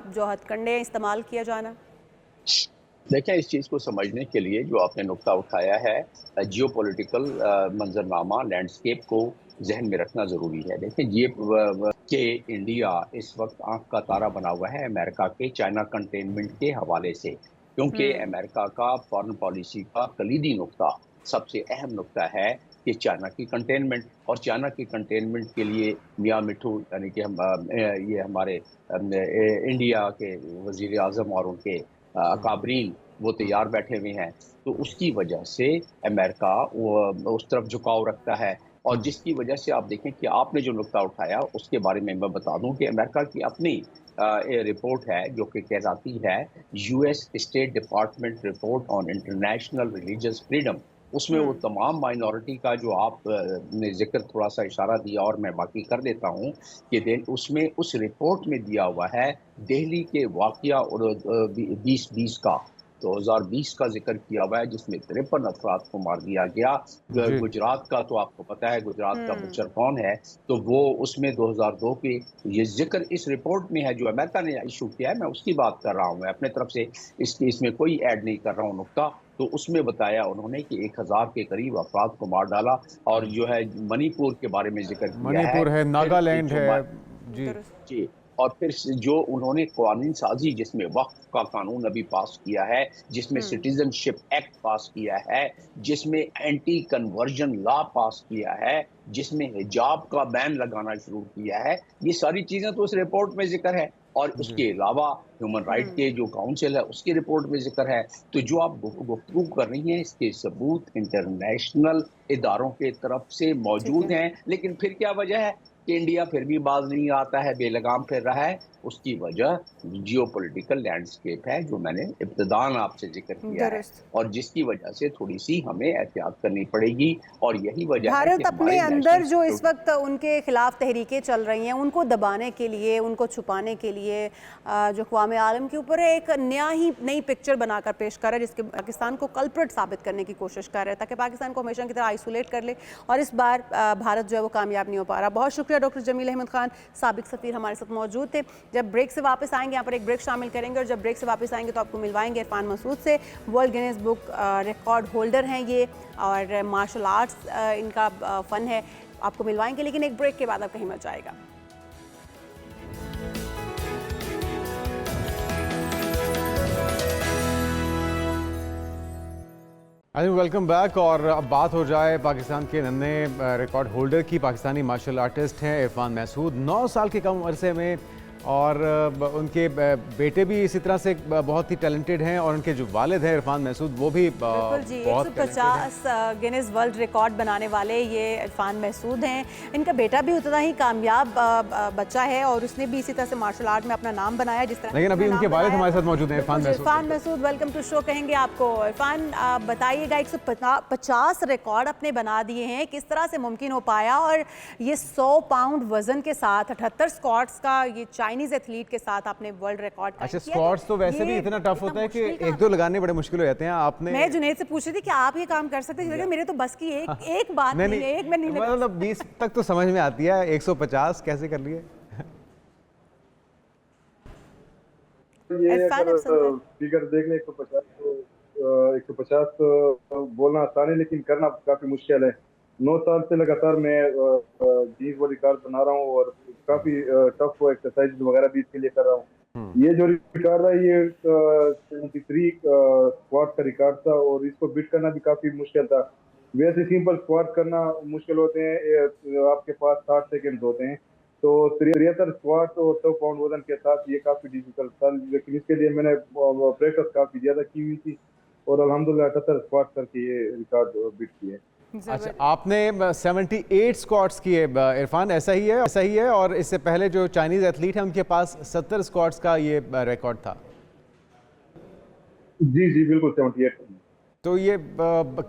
जो हथकंडे इस्तेमाल किया जाना? देखें, इस चीज़ को समझने के लिए जो आपने नुक्ता उठाया है, जियो पॉलिटिकल मंजरनामा, लैंडस्केप को जहन में रखना ज़रूरी है। देखें, ये कि इंडिया इस वक्त आंख का तारा बना हुआ है अमेरिका के चाइना कंटेनमेंट के हवाले से, क्योंकि अमेरिका का फॉरेन पॉलिसी का कलीदी नुक्ता, सबसे अहम नुक्ता है कि चाइना की कंटेनमेंट। और चाइना की कंटेनमेंट के लिए मियाँ मिठू, यानी कि हम ये हमारे इंडिया के वज़ीर आज़म और उनके अकाबरीन, वो तैयार बैठे हुए हैं। तो उसकी वजह से अमेरिका वो उस तरफ झुकाव रखता है, और जिसकी वजह से आप देखें कि आपने जो नुक्ता उठाया उसके बारे में मैं बता दूं कि अमेरिका की अपनी रिपोर्ट है जो कि कहलाती है US state department report on international religious freedom. उसमें वो तमाम माइनॉरिटी का जो आप ने जिक्र थोड़ा सा इशारा दिया, और मैं बाकी कर देता हूँ कि उसमें उस रिपोर्ट में दिया हुआ है दिल्ली के वाकया और 2020 का 2020 का जिक्र किया हुआ है, जिसमें 53 अफराद को मार दिया गया। जी। गुजरात का तो आपको पता है गुजरात का बुचर कौन है, तो वो उसमें 2002 के ये जिक्र इस रिपोर्ट में है जो अमेरिका ने इशू किया है। मैं उसकी बात कर रहा हूँ, मैं अपने तरफ से इसमें कोई ऐड नहीं कर रहा हूँ नुक्ता। तो उसमें बताया उन्होंने कि 1000 के करीब अफराद को मार डाला, और जो है मणिपुर के बारे में जिक्र किया है, मणिपुर है, नागालैंड जो है। जी। जी। और फिर जो उन्होंने कानून साजी, जिसमें वक्फ का कानून अभी पास किया है, जिसमें सिटीजनशिप एक्ट पास किया है, जिसमें एंटी कन्वर्जन लॉ पास किया है, जिसमें हिजाब का बैन लगाना शुरू किया है, ये सारी चीजें तो उस रिपोर्ट में जिक्र है। और उसके अलावा ह्यूमन राइट के जो काउंसिल है उसकी रिपोर्ट में जिक्र है। तो जो आप गुफ्तगू कर रही हैं, इसके सबूत इंटरनेशनल इदारों के तरफ से मौजूद हैं। लेकिन फिर क्या वजह है कि इंडिया फिर भी बाज नहीं आता है, बेलगाम फिर रहा है? उसकी वजह जियोपॉलिटिकल लैंडस्केप है, जो मैंने इब्तिदान आपसे जिक्र किया है, और जिसकी वजह से थोड़ी सी हमें एहतियात करनी पड़ेगी। और यही वजह है भारत कि अपने अंदर जो इस वक्त उनके खिलाफ तहरीकें चल रही हैं, उनको दबाने के लिए, उनको छुपाने के लिए जो अक़वाम आलम के ऊपर एक नई पिक्चर बनाकर पेश कर रहा है, जिसके पाकिस्तान को कल्प्रिट साबित करने की कोशिश कर रहा है, ताकि पाकिस्तान को हमेशा की तरह आइसोलेट कर ले। और इस बार भारत जो है वो कामयाब नहीं हो पा रहा। बहुत शुक्रिया डॉक्टर जमील अहमद खान, साबिक सफ़ीर, हमारे साथ मौजूद थे। जब ब्रेक से वापस आएंगे, यहाँ पर एक ब्रेक शामिल करेंगे, और जब ब्रेक से वापस आएंगे तो आपको मिलवाएंगे इरफान मसूद से। World Guinness book record holder हैं ये, और मार्शल आर्ट्स इनका फ़न है, आपको मिलवाएंगे। लेकिन एक ब्रेक के बाद आप कहीं मत जाएगा। Welcome back. और अब बात हो जाए पाकिस्तान के नन्हे रिकॉर्ड होल्डर की। पाकिस्तानी मार्शल आर्टिस्ट हैं इरफान मसूद। 9 साल की कम अरसे में और उनके बेटे भी इसी तरह से बहुत ही टैलेंटेड हैं और उनके जो वालिद हैं इरफान महसूद वो भी बिल्कुल जी, बहुत 150 गिनीज वर्ल्ड रिकॉर्ड बनाने वाले ये इरफान महसूद हैं। इनका बेटा भी उतना ही कामयाब बच्चा है और उसने भी इसी तरह से मार्शल आर्ट में अपना नाम बनाया जिस तरह। लेकिन अभी उनके वालिद हमारे साथ मौजूद हैं Irfan Mehsud, welcome to show कहेंगे आपको। इरफान बताइएगा, 150 रिकॉर्ड अपने बना दिए हैं, किस तरह से मुमकिन हो पाया? और ये 100 पाउंड वजन के साथ 78 स्क्वाट्स का ये चाइनीज एथलीट के साथ आपने वर्ल्ड रिकॉर्ड अच्छा, स्क्वाट्स तो वैसे भी इतना टफ होता है कि एक दो लगाने बड़े मुश्किल हो जाते हैं। आपने मैं जुनैद से पूछ रही थी कि आप ये काम कर सकते हैं, मेरे तो बस की एक बात नहीं है, एक में नहीं लगा। मतलब 20 तक तो समझ में आती है, 150 कैसे कर लिए? ये अगर फिगर देख ले 150 तो बोलना आसान है लेकिन करना काफी मुश्किल है। 9 साल से लगातार मैं गिनीज वर्ल्ड रिकॉर्ड बना रहा हूँ और काफी टफ एक्सरसाइज वगैरह भी इसके लिए कर रहा हूँ। ये जो रिकॉर्ड है ये 73 स्क्वाट का रिकॉर्ड था और इसको बीट करना भी काफी मुश्किल था। वैसे सिंपल स्क्वाट करना मुश्किल होते हैं, आपके पास 60 सेकंड होते हैं, तो 73 स्क्वाट और 100 पाउंड वजन के साथ ये काफी डिफिकल्ट था, लेकिन इसके लिए मैंने प्रैक्टिस काफी ज्यादा की हुई थी और अल्हम्दुलिल्लाह 78 स्क्वाट करके ये रिकॉर्ड बीट किए। अच्छा, आपने 78 स्क्वाट्स किए इरफान, ऐसा ही है और इससे पहले जो चाइनीज एथलीट हैं उनके पास 70 स्क्वाट्स का ये रिकॉर्ड था। जी बिल्कुल 78। तो ये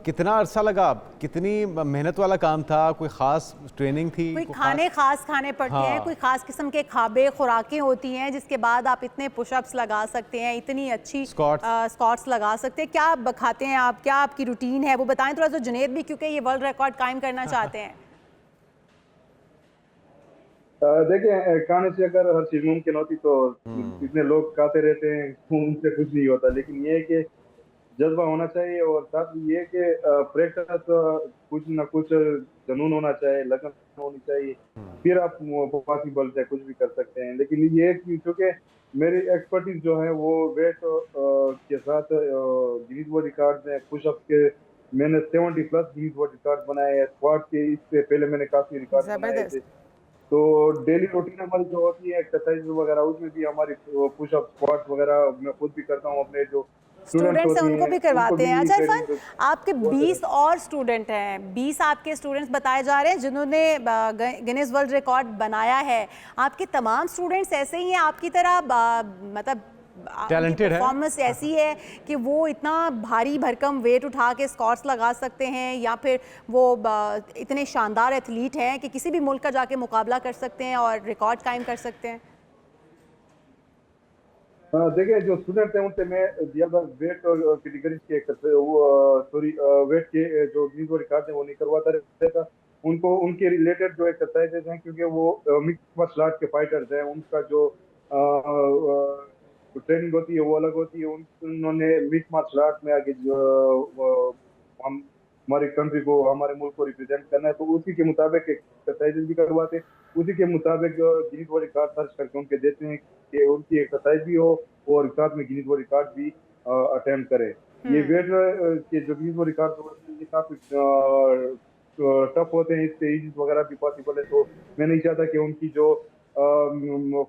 कितना अरसा लगा, कितनी मेहनत वाला काम था, कोई खास ट्रेनिंग थी? कोई खाने खास खाने पड़ते हैं, कोई खास किस्म के खाबे खुराकें होती हैं जिसके बाद आप इतने पुशअप्स लगा सकते हैं, इतनी अच्छी स्क्वाट्स लगा सकते हैं? क्या आप खाते हैं, आप क्या आपकी रूटीन है वो बताएं थोड़ा सा जुनैद भी, क्योंकि ये वर्ल्ड रिकॉर्ड कायम करना चाहते हैं। देखिए, खाने से अगर हर चीज मुमकिन होती तो इतने लोग खाते रहते हैं, उनसे कुछ नहीं होता, लेकिन ये है कि जज्बा होना चाहिए और साथ ये कि प्रैक्टिस कुछ ना कुछ जुनून होना चाहिए, लगन होनी चाहिए, फिर आप पॉसिबल से कुछ भी कर सकते हैं। लेकिन ये क्योंकि मेरी एक्सपर्टीज जो है वो वेट के साथ गिनीज वर्ल्ड रिकॉर्ड में पुशअप के मैंने 70 प्लस गिनीज वर्ल्ड रिकॉर्ड बनाए हैं। स्क्वाट के इससे पहले मैंने काफी रिकॉर्ड बनाए थे। तो डेली रूटीन हमारी जो होती है एक्सरसाइज वगैरह उसमें भी हमारी पुशअप स्क्वाट वगैरह मैं खुद भी करता हूँ, अपने जो स्टूडेंट्स हैं उनको भी करवाते हैं। अच्छा इरफान, आपके 20 और स्टूडेंट हैं, 20 आपके स्टूडेंट्स बताए जा रहे हैं जिन्होंने गिनीज वर्ल्ड रिकॉर्ड बनाया है। आपके तमाम स्टूडेंट्स ऐसे ही हैं आपकी तरह, मतलब टैलेंटेड है, परफॉर्मेंस ऐसी है कि वो इतना भारी भरकम वेट उठा के स्क्वाट्स लगा सकते हैं, या फिर वो इतने शानदार एथलीट हैं कि किसी भी मुल्क का जाके मुकाबला कर सकते हैं और रिकॉर्ड कायम कर सकते हैं? देखिए, जो स्टूडेंट हैं उनसे मैं ज्यादा वेट कैटेगरी के वेट के जो गिनीज वर्ल्ड रिकॉर्ड है वो नहीं करवाता रहता। उनको उनके रिलेटेड जो एक्सरसाइजेज हैं, क्योंकि वो मिक्स मार्शल आर्ट के फाइटर्स हैं, उनका जो ट्रेनिंग होती है वो अलग होती है। उन्होंने मिक्स मार्शल आर्ट में आगे जो हम हमारी कंट्री को, हमारे मुल्क को रिप्रेजेंट करना है, तो उसी के मुताबिक एक्सरसाइजेज भी करवाते हैं, उसी के मुताबिक गिनीज वर्ल्ड रिकॉर्ड सर्च करके उनके देते हैं कि उनकी एक्सरसाइज भी हो और साथ में गिनीज वर्ल्ड रिकॉर्ड भी अटेम्प्ट करे। ये वेट के जो गिनीज वर्ल्ड रिकॉर्ड होते हैं ये काफी टफ होते हैं, इससे इजी वगैरह भी पॉसिबल है। तो मैं नहीं चाहता कि उनकी जो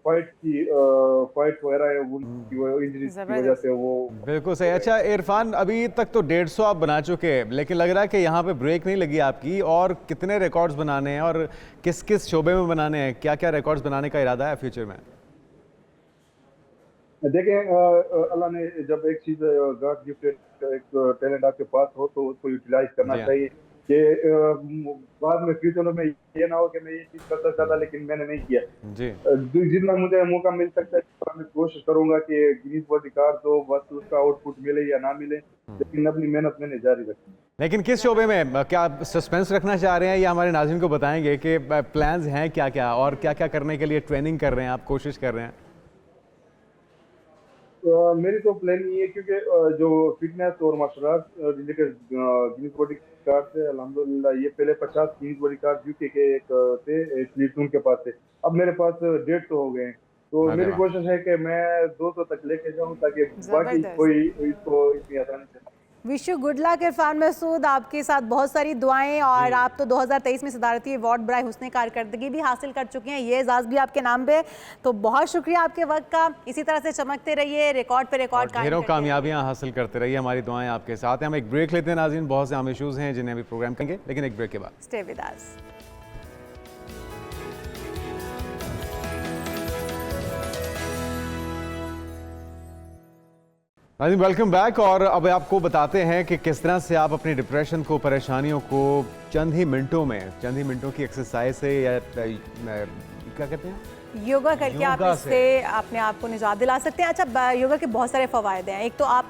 फाइट वगैरह है उनकी इंजरी की वजह से वो। बिल्कुल सही। अच्छा इरफान, अभी तक तो 150 आप बना चुके हैं, लेकिन लग रहा है कि यहाँ पे ब्रेक नहीं लगी आपकी, और कितने रिकॉर्ड्स बनाने हैं और किस किस शोबे में बनाने हैं, क्या क्या रिकॉर्ड्स बनाने का इरादा है फ्यूचर में? देखें, अल्लाह ने जब एक चीज गॉड गिफ्टेड एक टैलेंट आपके पास हो तो उसको यूटिलाइज करना चाहिए, कि बाद में फ्यूचर में ये ना हो कि मैं ये चीज करता था लेकिन मैंने नहीं किया। जी, जितना मुझे मौका मिल सकता है मैं कोशिश करूंगा कि गिनीज वर्ल्ड रिकॉर्ड तो बस उसका आउटपुट मिले या ना मिले, लेकिन अपनी मेहनत मैंने जारी रखी। लेकिन किस शोबे में, क्या आप सस्पेंस रखना चाह रहे हैं या हमारे नाज़रीन को बताएंगे कि प्लान्स हैं क्या क्या और क्या क्या करने के लिए ट्रेनिंग कर रहे हैं, आप कोशिश कर रहे हैं? मेरी तो प्लान ये है, क्योंकि जो फिटनेस और martial art related Guinness world record से अल्हम्दुलिल्लाह ये पहले 50 गिनीज वर्ल्ड रिकॉर्ड यूके के एक थे एथलीट उनके पास थे, अब मेरे पास 150 हो गए हैं। तो मेरी कोशिश है कि मैं 200 तक लेके जाऊं ताकि बाकी कोई इसको इतनी आसानी से। Wish you good luck Irfan Masood, आपके साथ बहुत सारी दुआएं। और आप तो 2023 में सदारती अवार्ड बराए हुस्न कारकर्दगी भी हासिल कर चुके हैं, ये एजाज़ भी आपके नाम पे। तो बहुत शुक्रिया आपके वक्त का, इसी तरह से चमकते रहिए, रिकॉर्ड पे रिकॉर्ड ढेरों कामयाबियां हासिल करते रहिए, हमारी दुआएं आपके साथ हैं। हम एक ब्रेक लेते हैं नाज़रीन, बहुत से आम इशूज़ हैं जिन्हें अभी प्रोग्राम करेंगे, लेकिन एक ब्रेक के बाद। Stay with us. नाज़रीन वेलकम बैक। और अब आपको बताते हैं कि किस तरह से आप अपनी डिप्रेशन को, परेशानियों को चंद ही मिनटों की एक्सरसाइज से या क्या कहते हैं, योगा करके आप योगा इससे अपने आप को निजात दिला सकते हैं। अच्छा, योगा के बहुत सारे फ़वायद हैं। एक तो आप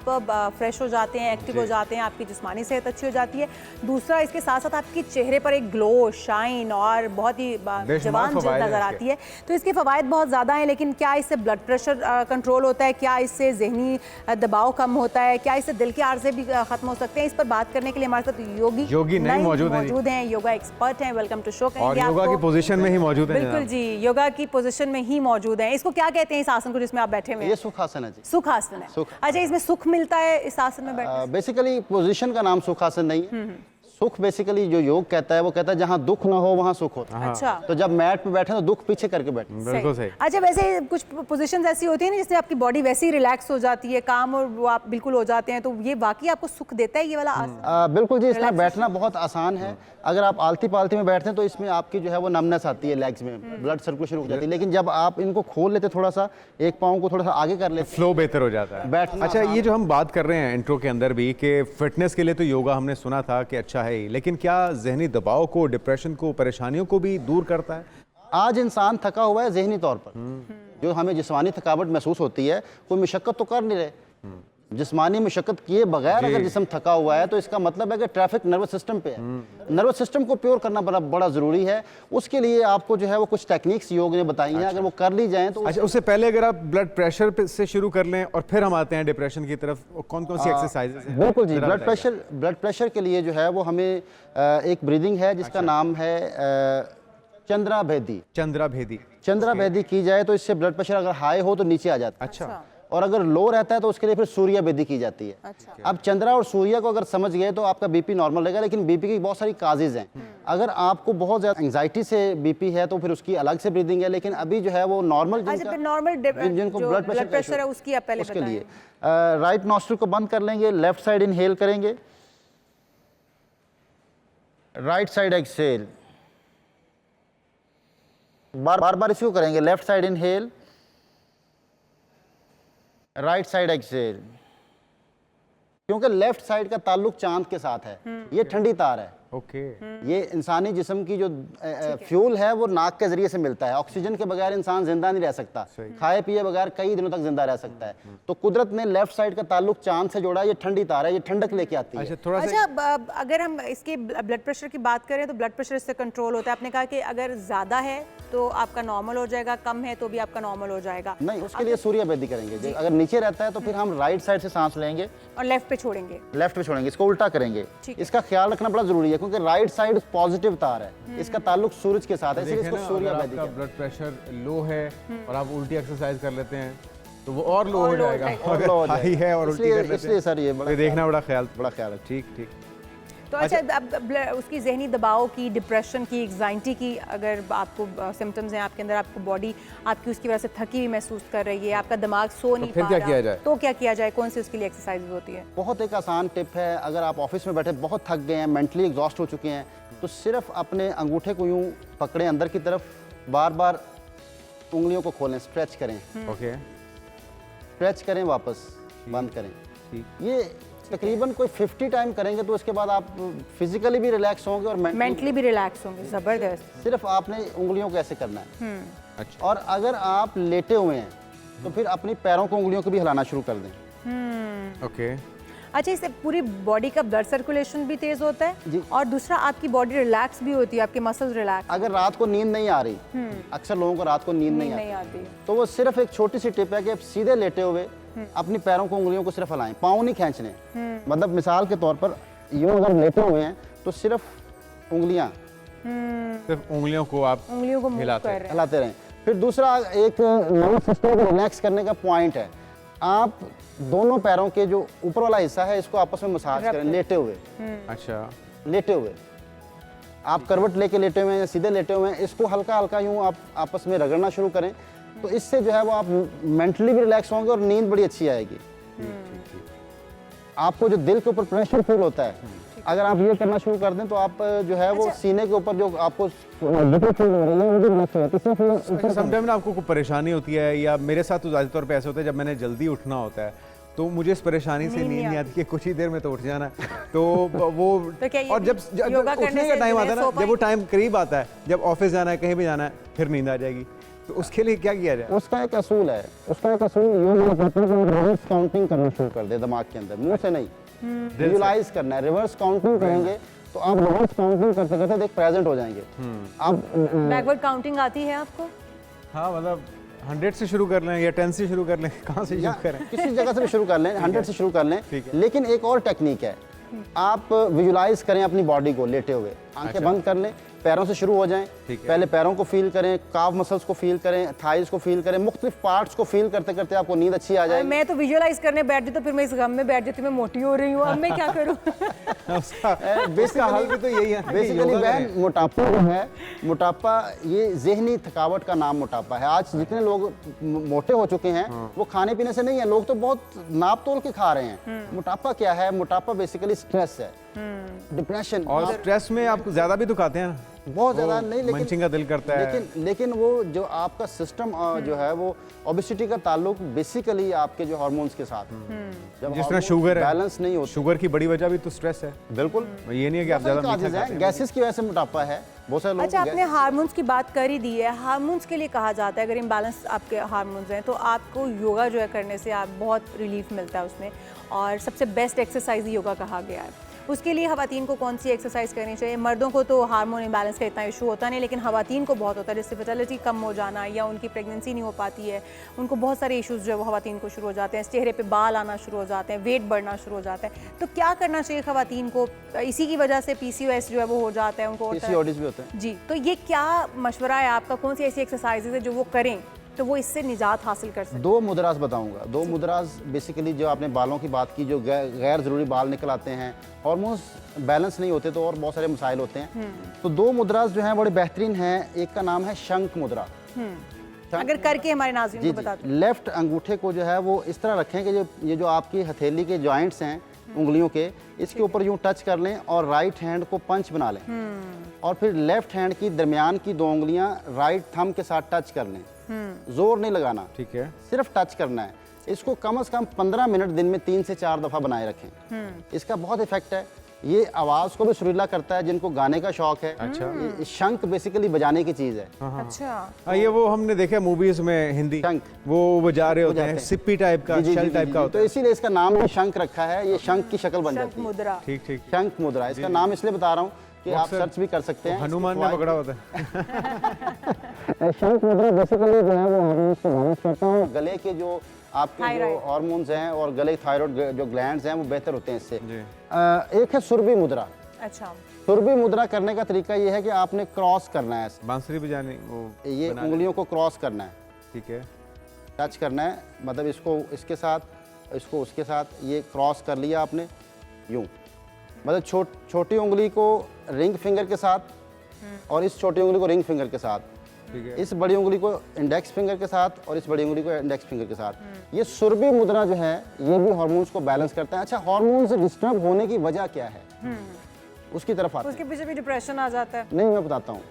फ्रेश हो जाते हैं, एक्टिव हो जाते हैं, आपकी जिस्मानी सेहत अच्छी हो जाती है। दूसरा, इसके साथ साथ आपके चेहरे पर एक ग्लो, शाइन और बहुत ही जवान जिल्द नज़र आती है। तो इसके फ़वायद बहुत ज़्यादा हैं, लेकिन क्या इससे ब्लड प्रेशर कंट्रोल होता है, क्या इससे जहनी दबाव कम होता है, क्या इससे दिल के आर्जे भी ख़त्म हो सकते हैं? इस पर बात करने के लिए हमारे साथ योगी नहीं मौजूद हैं, योगा एक्सपर्ट हैं। Welcome to show. और योगा की पोजीशन में ही मौजूद है। बिल्कुल जी, योगा की पोजीशन में ही मौजूद हैं। इसको क्या कहते हैं, इस आसन को जिसमें आप बैठे हुए हैं? ये सुखासन है जी। सुखासन है। अच्छा, इसमें सुख मिलता है इस आसन में बैठने से? बेसिकली पोजीशन का नाम सुखासन नहीं है। सुख बेसिकली जो योग कहता है वो कहता है जहाँ दुख ना हो वहाँ सुख होता है। अच्छा, तो जब मैट पे बैठे तो दुख पीछे करके बैठे। बिल्कुल सही। अच्छा, वैसे कुछ पोजीशंस ऐसी होती है ना जिससे आपकी बॉडी वैसे ही रिलैक्स हो जाती है, काम और वो आप बिल्कुल हो जाते हैं, तो ये वाकई आपको सुख देता है ये वाला आसन? बिल्कुल जी, इसमें बैठना बहुत आसान है। अगर आप आलती पालती में बैठते हैं तो इसमें आपकी जो है वो नमनेस आती है, लेग्स में ब्लड सर्कुलेशन हो जाती है। लेकिन जब आप इनको खोल लेते थोड़ा सा, एक पाँव को थोड़ा सा आगे कर लेते, फ्लो बेहतर हो जाता है। बैठना अच्छा, ये जो हम बात कर रहे हैं इंट्रो के अंदर भी कि फिटनेस के लिए तो योगा हमने सुना था कि अच्छा है ही, लेकिन क्या जहनी दबाव को, डिप्रेशन को, परेशानियों को भी दूर करता है? आज इंसान थका हुआ है जहनी तौर पर। जो हमें जिस्मानी थकावट महसूस होती है, कोई मशक्कत तो कर नहीं रहे। जिस्मानी मशक्कत किए बगैर अगर जिस्म थका हुआ है तो इसका मतलब है कि ट्रैफिक नर्वस सिस्टम पे है। नर्वस सिस्टम को प्योर करना बड़ा ज़रूरी है। उसके लिए आपको जो है वो कुछ टेक्निक्स योग ने बताई हैं। अगर वो कर ली जाएं तो अच्छा, उससे पहले अगर आप ब्लड प्रेशर से शुरू कर लें और फिर हम आते हैं डिप्रेशन की तरफ, कौन कौन सी एक्सरसाइजेज हैं? बिल्कुल जी, ब्लड प्रेशर के लिए जो है वो हमें एक ब्रीदिंग है जिसका नाम है चंद्रा भेदी की जाए तो इससे ब्लड प्रेशर अगर हाई हो तो नीचे आ जाता है। अच्छा। और अगर लो रहता है तो उसके लिए फिर सूर्या बेदी की जाती है। अच्छा। अब चंद्रा और सूर्या को अगर समझ गए तो आपका बीपी नॉर्मल रहेगा। लेकिन बीपी की बहुत सारी काजेज हैं। अगर आपको बहुत ज़्यादा एंजाइटी से बीपी है तो फिर उसकी अलग से ब्रीदिंग है। लेकिन अभी जो है वो नॉर्मल जिनको ब्लड प्रेशर है उसकी आप पहले उसके लिए राइट नॉस्ट्रिल को बंद कर लेंगे, लेफ्ट साइड इनहेल करेंगे, राइट साइड एक्सहेल, बार बार इसको करेंगे, left side inhale, right side exhale. क्योंकि लेफ्ट साइड का ताल्लुक चांद के साथ है। ये ठंडी तार है। ओके। ये इंसानी जिस्म की जो फ्यूल है वो नाक के जरिए से मिलता है। ऑक्सीजन के बगैर इंसान जिंदा नहीं रह सकता। खाए पिए बगैर कई दिनों तक जिंदा रह सकता है। तो कुदरत ने लेफ्ट साइड का ताल्लुक चांद से जोड़ा। ये ठंडी तार है, ये ठंडक लेके आती है। अच्छा, अगर हम इसके ब्लड प्रेशर की बात करें तो ब्लड प्रेशर इससे कंट्रोल होता है। आपने कहा कि अगर ज्यादा है तो आपका नॉर्मल हो जाएगा, कम है तो भी आपका नॉर्मल हो जाएगा। नहीं, उसके लिए सूर्य बेदी करेंगे। अगर नीचे रहता है तो फिर हम राइट साइड से सांस लेंगे और लेफ्ट पे छोड़ेंगे। इसको उल्टा करेंगे। इसका ख्याल रखना बड़ा जरूरी है क्योंकि राइट साइड पॉजिटिव तार है। इसका ताल्लुक सूरज के साथ है, इसलिए इसको सूर्य बेदी कहते हैं। ब्लड प्रेशर लो है और आप उल्टी एक्सरसाइज कर लेते हैं तो वो और लो हो जाएगा। अगर हाई है और उल्टी कर लेते हैं, इसलिए सर ये देखना बड़ा ख्याल है। ठीक। तो अच्छा, अब उसकी जहनी दबाव की, डिप्रेशन की, एग्जाइटी की अगर आपको सिम्टम्स हैं आपके अंदर, आपको बॉडी आपकी उसकी वजह से थकी हुई महसूस कर रही है, आपका दिमाग सो नहीं पा रहा, तो क्या किया जाए? कौन सी उसके लिए एक्सरसाइज होती है? बहुत एक आसान टिप है। अगर आप ऑफिस में बैठे बहुत थक गए हैं, मेंटली एग्जॉस्ट हो चुके हैं, तो सिर्फ अपने अंगूठे को यूं पकड़ें अंदर की तरफ, बार बार उंगलियों को खोलें, स्ट्रेच करें। ओके। स्ट्रेच करें, वापस बंद करें। ये तकरीबन कोई 50 टाइम करेंगे तो उसके बाद आप फिजिकली भी रिलैक्स होंगे और मेंटली भी रिलैक्स होंगे। जबरदस्त। सिर्फ आपने उंगलियों को ऐसे करना है। अच्छा। और अगर आप लेटे हुए हैं तो फिर अपनी पैरों को, उंगलियों को भी हिलाना शुरू कर दें। ओके। अच्छा, इससे पूरी बॉडी का ब्लड सर्कुलेशन भी तेज होता है जी। और दूसरा आपकी बॉडी रिलैक्स भी होती है, आपके मसल्स रिलैक्स। अगर रात को नींद नहीं आ रही, अक्सर लोगों को रात को नींद नहीं आती, तो वो सिर्फ एक छोटी सी टिप है कि आप सीधे लेटे हुए अपनी पैरों को, उंगलियों को सिर्फ हिलाएं, पाँव नहीं खींचने। मतलब मिसाल के तौर पर यूं अगर लेटे हुए हैं तो सिर्फ उंगलियां, सिर्फ उंगलियों को आप हिलाते रहें। फिर दूसरा एक नर्वस सिस्टम को रिलैक्स करने का पॉइंट है। आप दोनों पैरों के जो ऊपर वाला हिस्सा है इसको आपस में मसाज करें लेटे हुए। अच्छा, लेटे हुए आप करवट लेके लेटे हुए हैं या सीधे लेटे हुए हैं, इसको हल्का हल्का यूं आप आपस में रगड़ना शुरू करें, तो इससे जो है वो आप मेंटली भी रिलैक्स होंगे और नींद बड़ी अच्छी आएगी। आपको जो दिल के ऊपर प्रेशर फील होता है, अगर आप ये करना शुरू कर दें तो आप जो है वो सीने के ऊपर जो आपको समटाइम ना आपको कोई परेशानी होती है, या मेरे साथ तो ज़्यादा तौर पे ऐसा होता है जब मैंने जल्दी उठना होता है तो मुझे इस परेशानी से नींद नहीं आती कि कुछ ही देर में तो उठ जाना है। तो वो तो क्या ये और जब योगा करने उठने का से टाइम जो है आता है सो ना, जब वो टाइम करीब आता है, जब ऑफिस जाना है, कहीं भी जाना है, फिर नींद आ जाएगी, तो उसके लिए क्या किया जाए? उसका एक असूल है, उसका एक असूल रिवर्स काउंटिंग करना शुरू कर दे दिमाग के अंदर, मुंह से नहीं, विजुलाइज करना है। रिवर्स काउंटिंग करेंगे तो आप रिवर्स काउंटिंग करते करते देख प्रेजेंट हो जाएंगे। आप बैकवर्ड काउंटिंग आती है आपको? हाँ, मतलब 100 से शुरू कर लें या 10 से शुरू कर लें, कहाँ से शुरू करें? किसी जगह से भी शुरू कर लें, 100 से शुरू कर लें, लेकिन एक और टेक्निक है, आप विजुलाइज करें अपनी बॉडी को लेटे हुए, आंखें बंद कर लें, पैरों से शुरू हो जाएं, पहले पैरों को फील करें, काफ मसल्स को फील करें, थाइज को फील करें, मुख्तलिफ पार्ट्स को फील करते करते आपको नींद अच्छी आ जाएगी। मैं तो विजुअलाइज करने बैठ जाती तो फिर मैं इस गम में बैठ जाती, मैं मोटी हो रही हूँ, अब मैं क्या करूँ? उसका हल भी तो यही है। बेसिकली बहन, मोटापा जो है, मोटापा ये ज़हनी थकावट का नाम मोटापा है। आज जितने लोग मोटे हो चुके हैं वो खाने पीने से नहीं है, लोग तो बहुत नाप तोल के खा रहे हैं। मोटापा क्या है? मोटापा बेसिकली स्ट्रेस है, डिप्रेशन। और स्ट्रेस में आप ज्यादा भी तो खाते हैं ना, बहुत ज्यादा नहीं, मंचिंग का दिल करता है, लेकिन वो जो आपका सिस्टम जो है वो ओबेसिटी का ताल्लुक बेसिकली आपके जो हार्मोन्स के साथ है। जब जिस तरह शुगर है, बैलेंस नहीं होता, शुगर की बड़ी वजह भी तो स्ट्रेस है। बिल्कुल, ये नहीं है कि आप ज्यादा मीठा खाते हैं, गैसेस की वजह से मोटापा है। बहुत सारे लोग अच्छा, आपने हार्मोन्स की बात कर ही दी है। हार्मोन्स के लिए कहा जाता है अगर इम्बैलेंस आपके हार्मोन्स हैं तो आपको योगा जो है करने से आप बहुत रिलीफ मिलता है उसमें, और सबसे बेस्ट एक्सरसाइज योगा कहा गया है। उसके लिए ख़वातीन को कौन सी एक्सरसाइज करनी चाहिए? मर्दों को तो हार्मोन इम्बैलेंस का इतना इशू होता नहीं, लेकिन ख़वातीन को बहुत होता है, जैसे फर्टिलिटी कम हो जाना या उनकी प्रेगनेंसी नहीं हो पाती है, उनको बहुत सारे इश्यूज़ जो है वो ख़वातीन को शुरू हो जाते हैं, चेहरे पे बाल आना शुरू हो जाते हैं, वेट बढ़ना शुरू हो जाता है। तो क्या करना चाहिए ख़वातीन को? इसी की वजह से PCOS जो है वो हो जाता है, उनको PCOS भी होता है जी। तो ये क्या मशवरा है आपका? कौन सी ऐसी एक्सरसाइजेज है जो वो करें तो वो इससे निजात हासिल कर सकते? 2 मुद्रास बताऊंगा। 2 मुद्रास बेसिकली जो आपने बालों की बात की, जो गैर ज़रूरी बाल निकल आते हैं, हार्मोन्स बैलेंस नहीं होते तो और बहुत सारे मसाइल होते हैं। तो 2 मुद्रास जो हैं बड़े बेहतरीन हैं। एक का नाम है शंख मुद्रा। अगर करके हमारे नाज़रीन को बता दें। लेफ्ट अंगूठे को जो है वो इस तरह रखें कि ये जो आपकी हथेली के जॉइंट्स हैं उंगलियों के, इसके ऊपर यूं टच कर लें और राइट हैंड को पंच बना लें, और फिर लेफ्ट हैंड की दरमियान की 2 उंगलियां राइट थंब के साथ टच कर लें। जोर नहीं लगाना, ठीक है, सिर्फ टच करना है। इसको कम से कम 15 मिनट दिन में 3 से 4 दफ़ा बनाए रखें। इसका बहुत इफेक्ट है। ये आवाज़ को भी सुरीला करता है जिनको गाने का शौक है। अच्छा, ये शंख बेसिकली बजाने की चीज़ है। अच्छा, ये वो हमने देखा मूवीज में, हिंदी शंख वो बजा रहे होते हैं, सिप्पी टाइप का, शेल टाइप का होता तो इसीलिए इसका नाम भी शंख रखा है। ये शंख की शक्ल बन शंख जाती है। मुद्रा। ठीक ठीक, शंख मुद्रा, इसका नाम इसलिए बता रहा हूँ कि आप सर्च भी कर सकते हैं। हनुमान ने पकड़ा होता है। शंख मुद्रा बेसिकली जो है वो हार्मोन्स को बैलेंस करता है। गले के जो आपके जो थायराइड। हार्मोन्स हैं और गले थायराइड जो ग्लैंड्स हैं वो बेहतर होते हैं इससे। एक है सुरभि मुद्रा। अच्छा, सुरभि मुद्रा करने का तरीका ये है कि आपने क्रॉस करना है, बांसुरी बजाने वो ये उंगलियों को क्रॉस करना है, ठीक है, टच करना है, मतलब इसको इसके साथ, इसको उसके साथ, ये क्रॉस कर लिया आपने यूं, मतलब छोटी उंगली को रिंग फिंगर के साथ और इस छोटी उंगली को रिंग फिंगर के साथ, ठीक है, इस बड़ी उंगली को इंडेक्स फिंगर के साथ और इस बड़ी उंगली को इंडेक्स फिंगर के साथ। ये सुरभि मुद्रा जो है ये भी हार्मोन्स को बैलेंस करता है। अच्छा, हार्मोन्स डिस्टर्ब होने की वजह क्या है, उसकी तरफ आते हैं। उसके पीछे भी डिप्रेशन आ जाता है। नहीं, मैं बताता हूँ।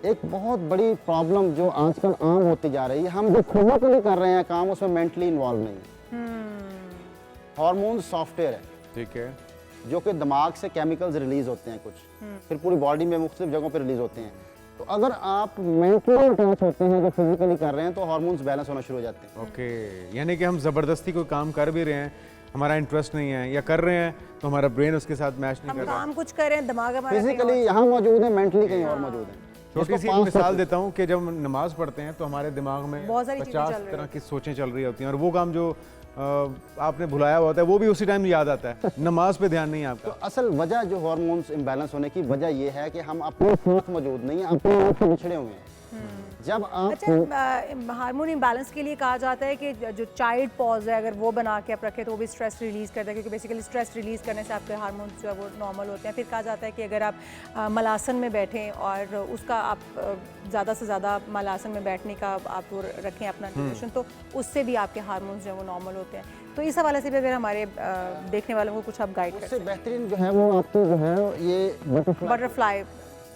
एक बहुत बड़ी प्रॉब्लम जो आजकल आम होती जा रही है, हम जो फिजिकली कर रहे हैं काम उसमें मेंटली इन्वॉल्व नहीं है। हार्मोन सॉफ्टवेयर है, ठीक है, जो कि दिमाग से केमिकल्स रिलीज होते हैं कुछ, फिर पूरी बॉडी में मुख्तलिफ जगहों पे रिलीज होते हैं। तो अगर आप मेंटली अटैच होते हैं जो फिजिकली कर रहे हैं तो हार्मोन्स बैलेंस होना शुरू हो जाते हैं। ओके, यानी कि हम ज़बरदस्ती कोई काम कर भी रहे हैं, हमारा इंटरेस्ट नहीं है, या कर रहे हैं तो हमारा ब्रेन उसके साथ मैच नहीं हम कर रहा। काम कुछ कर रहे हैं, दिमाग हमारा कहीं फिजिकली यहाँ मौजूद है, मेंटली कहीं और मौजूद है। छोटी सी एक मिसाल देता हूँ कि जब नमाज पढ़ते हैं तो हमारे दिमाग में बहुत सारी चीजें 50 चल रही तरह की सोचें चल रही होती हैं, और वो काम जो आपने भुलाया हुआ होता है वो भी उसी टाइम याद आता है, नमाज पे ध्यान नहीं है आपका। तो असल वजह जो हार्मोन्स इम्बैलेंस होने की वजह ये है कि हम अपने साथ मौजूद नहीं है, अपने आप से बिछड़े हुए हैं। जब आप अच्छा, हार्मोन इम्बैलेंस के लिए कहा जाता है कि जो चाइल्ड पॉज है अगर वो बना के आप रखें तो वो भी स्ट्रेस रिलीज़ करता है, क्योंकि बेसिकली स्ट्रेस रिलीज़ करने से आपके हार्मोन्स जो है वो नॉर्मल होते हैं। फिर कहा जाता है कि अगर आप मलासन में बैठें और उसका आप ज़्यादा से ज़्यादा मलासन में बैठने का आप वो रखें अपना ड्यूरेशन, तो उससे भी आपके हार्मोन्स जो है वो नॉर्मल होते हैं। तो इस हवाले से भी अगर हमारे देखने वालों को कुछ आप गाइड उससे बेहतरीन जो है वो आपको जो है ये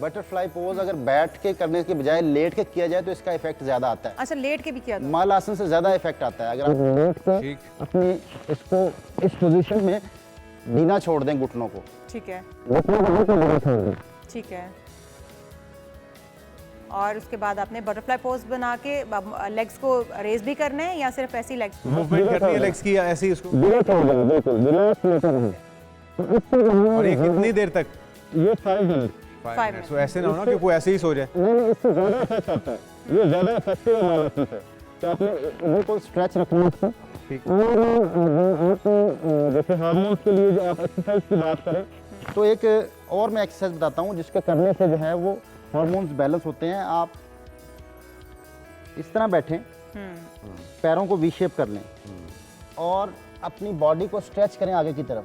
बटरफ्लाई पोज अगर बैठ के करने के बजाय लेट के किया जाए तो इसका इफेक्ट ज्यादा आता है। अच्छा, लेट के भी किया था? माल आसन से ज्यादा इफेक्ट आता है। अगर आप लेट कर अपने इसको इस पोजीशन में बिना छोड़ दें घुटनों को, ठीक है, घुटनों को बिना छोड़ दें, ठीक है, और उसके बाद आपने बटरफ्लाई पोज बना के लेग्स को रेज भी करना है या सिर्फ ऐसी लेग्स मूवमेंट करनी है लेग्स की, ऐसे ही इसको? बिना छोड़ दें, बिल्कुल रिलैक्स लेते रहें। और ये कितनी देर तक? ये 5 मिनट। 5 मिनट। तो ऐसे ना हो ना कि कोई ऐसे ही सो जाए। नहीं, इससे ज़्यादा इफेक्ट आता है। ये ज़्यादा इफेक्टिव एनालिसिस है। तो आपने बिल्कुल स्ट्रेच रखना है इसको। ठीक। और जैसे हार्मोन्स के लिए जो आप एक्सरसाइज की बात करें, तो एक और मैं एक्सरसाइज बताता हूँ जिसके करने से जो है वो हार्मोन्स बैलेंस होते हैं। आप इस तरह बैठें, पैरों को वी शेप कर लें और अपनी बॉडी को स्ट्रेच करें आगे की तरफ।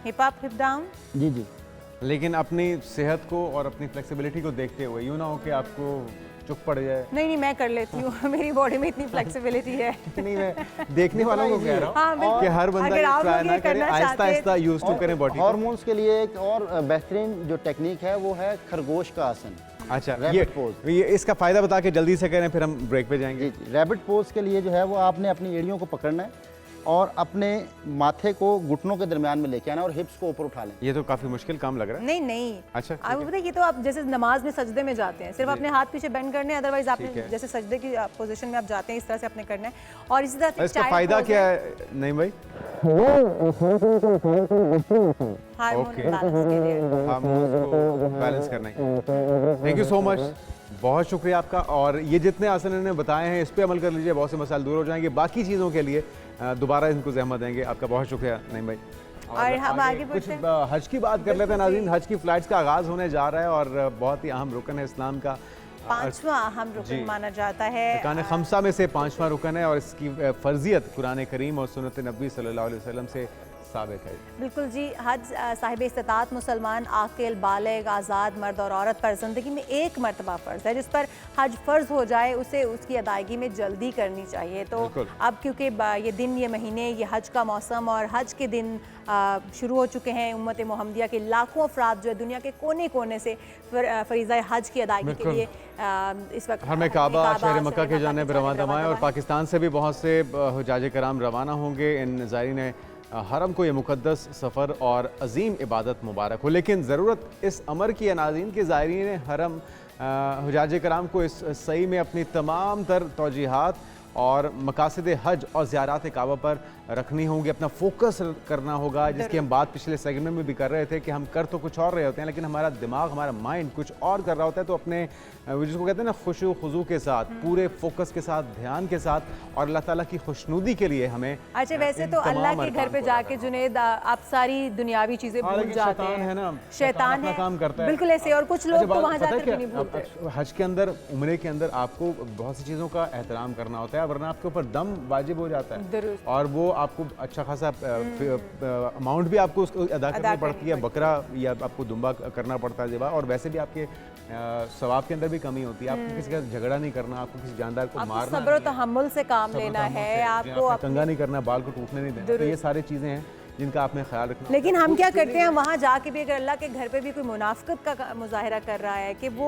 Hip up hip down. जी जी। लेकिन अपनी सेहत को और अपनी फ्लेक्सिबिलिटी को देखते हुए, यूँ ना हो कि आपको चुप पड़ जाए। नहीं, मैं कर लेती हूँ। मेरी बॉडी में इतनी फ्लेक्सिबिलिटी है। नहीं, मैं देखने वालों को कह रहा हूँ हाँ, कि हर बंदा अगर आप ट्राई लोग ना ये करे, करना आहिस्ता चाहते हैं आहिस्ता यूज टू करें बॉडी को। हार्मोन्स के लिए एक और बेहतरीन जो टेक्निक है वो है खरगोश का आसन। अच्छा, रैबिट पोज। ये इसका फायदा बता के जल्दी से करें, फिर हम ब्रेक पे जाएंगे। जी, रैबिट पोज के लिए जो है वो आपने अपनी एड़ियों को पकड़ना है और अपने माथे को घुटनों के दरमियान में लेके आना और हिप्स को ऊपर उठा लें। ये तो काफी मुश्किल काम लग रहा है। नहीं। अच्छा, आपको पता है ये तो आप जैसे नमाज में सजदे में जाते हैं, सिर्फ अपने हाथ पीछे बेंड करने हैं, अदरवाइज आपने जैसे सजदे की पोजीशन में आप जाते हैं इस तरह से अपने करना है। और इसी तरह से इसका फायदा क्या है? नहीं भाई, हार्मोन बैलेंस के लिए। हार्मोन्स को बैलेंस करने के। थैंक यू सो मच, बहुत शुक्रिया आपका। और ये जितने आसन इन्होंने बताए हैं इस पे अमल कर लीजिए, बहुत से मसाइल दूर हो जाएंगे। बाकी चीज़ों के लिए दोबारा इनको जहमत देंगे। आपका बहुत शुक्रिया नहीं भाई। और हम आगे कुछ बढ़ते हैं। हज की बात कर लेते हैं नाज़रीन। हज की फ्लाइट्स का आगाज़ होने जा रहा है और बहुत ही अहम रुकन है इस्लाम का, 5वां अहम रुकन माना जाता है। अरकान खमसा में से 5वां रुकन है और इसकी फर्जियत कुरान करीम और सुन्नत नबी सल्लल्लाहु अलैहि वसल्लम से साबित है। बिल्कुल जी। हज साहिब इस्तात मुसलमान आकिल बालिग आज़ाद मर्द और औरत पर ज़िंदगी में एक मरतबा फ़र्ज़ है। जिस पर हज फ़र्ज़ हो जाए उसे उसकी अदायगी में जल्दी करनी चाहिए। तो अब क्योंकि ये दिन, ये महीने, ये हज का मौसम और हज के दिन शुरू हो चुके हैं, उम्मत मोहम्मदिया के लाखों अफराद जो है दुनिया के कोने कोने से फ़रीज़ा हज की अदायगी के लिए इस वक्त हरम काबा शहर मक्का के जानिब रवाना है और पाकिस्तान से भी बहुत से हुज्जाज कराम रवाना होंगे। इन ज़ायरीन हरम को ये मुक़द्दस सफ़र और अजीम इबादत मुबारक हो। लेकिन ज़रूरत इस अमर की है नाज़रीन कि ज़ायरीन हरम हुज्जाज कराम को इस सही में अपनी तमाम तर तौजीहात और मकासद हज और ज़ियारात काबा पर रखनी होंगी, अपना फोकस करना होगा, जिसकी हम बात पिछले सेगमेंट में भी कर रहे थे कि हम कर तो कुछ और रहे होते हैं लेकिन हमारा दिमाग, हमारा माइंड कुछ और कर रहा होता है। तो अपने जिसको कहते हैं ना खुशू खुजू के साथ, पूरे फोकस के साथ, ध्यान के साथ और अल्लाह ताला की खुशनुदी के लिए हमें। अच्छा, वैसे तो अल्लाह के घर पे जाके जुनेद आप सारी दुनियावी चीज़ें भूल जाते हैं। है ना, शैतान है, काम करता है बिल्कुल ऐसे। और कुछ लोग तो वहाँ जाकर भी नहीं भूलते। हज के अंदर, उम्रे के अंदर आपको बहुत सी चीज़ों का एहतराम करना होता है, वरना आपके ऊपर दम वाजिब हो जाता है और वो आपको अच्छा खासा अमाउंट भी आपको उसको अदा करनी पड़ती है, बकरा या आपको दुम्बा करना पड़ता है ज़िबा। और वैसे भी आपके सवाब के अंदर भी कमी होती है। आपको किसी का झगड़ा नहीं करना, आपको किसी जानदार को मारना, सब्र और तहम्मुल से काम लेना है, आपको कंगा नहीं करना, बाल को टूटने नहीं देना। तो ये सारी चीज़ें हैं जिनका आपने ख्याल रखना। लेकिन हम क्या करते हैं, वहाँ जाके भी अगर अल्लाह के घर पे भी कोई मुनाफिकत का मुजाहिरा कर रहा है कि वो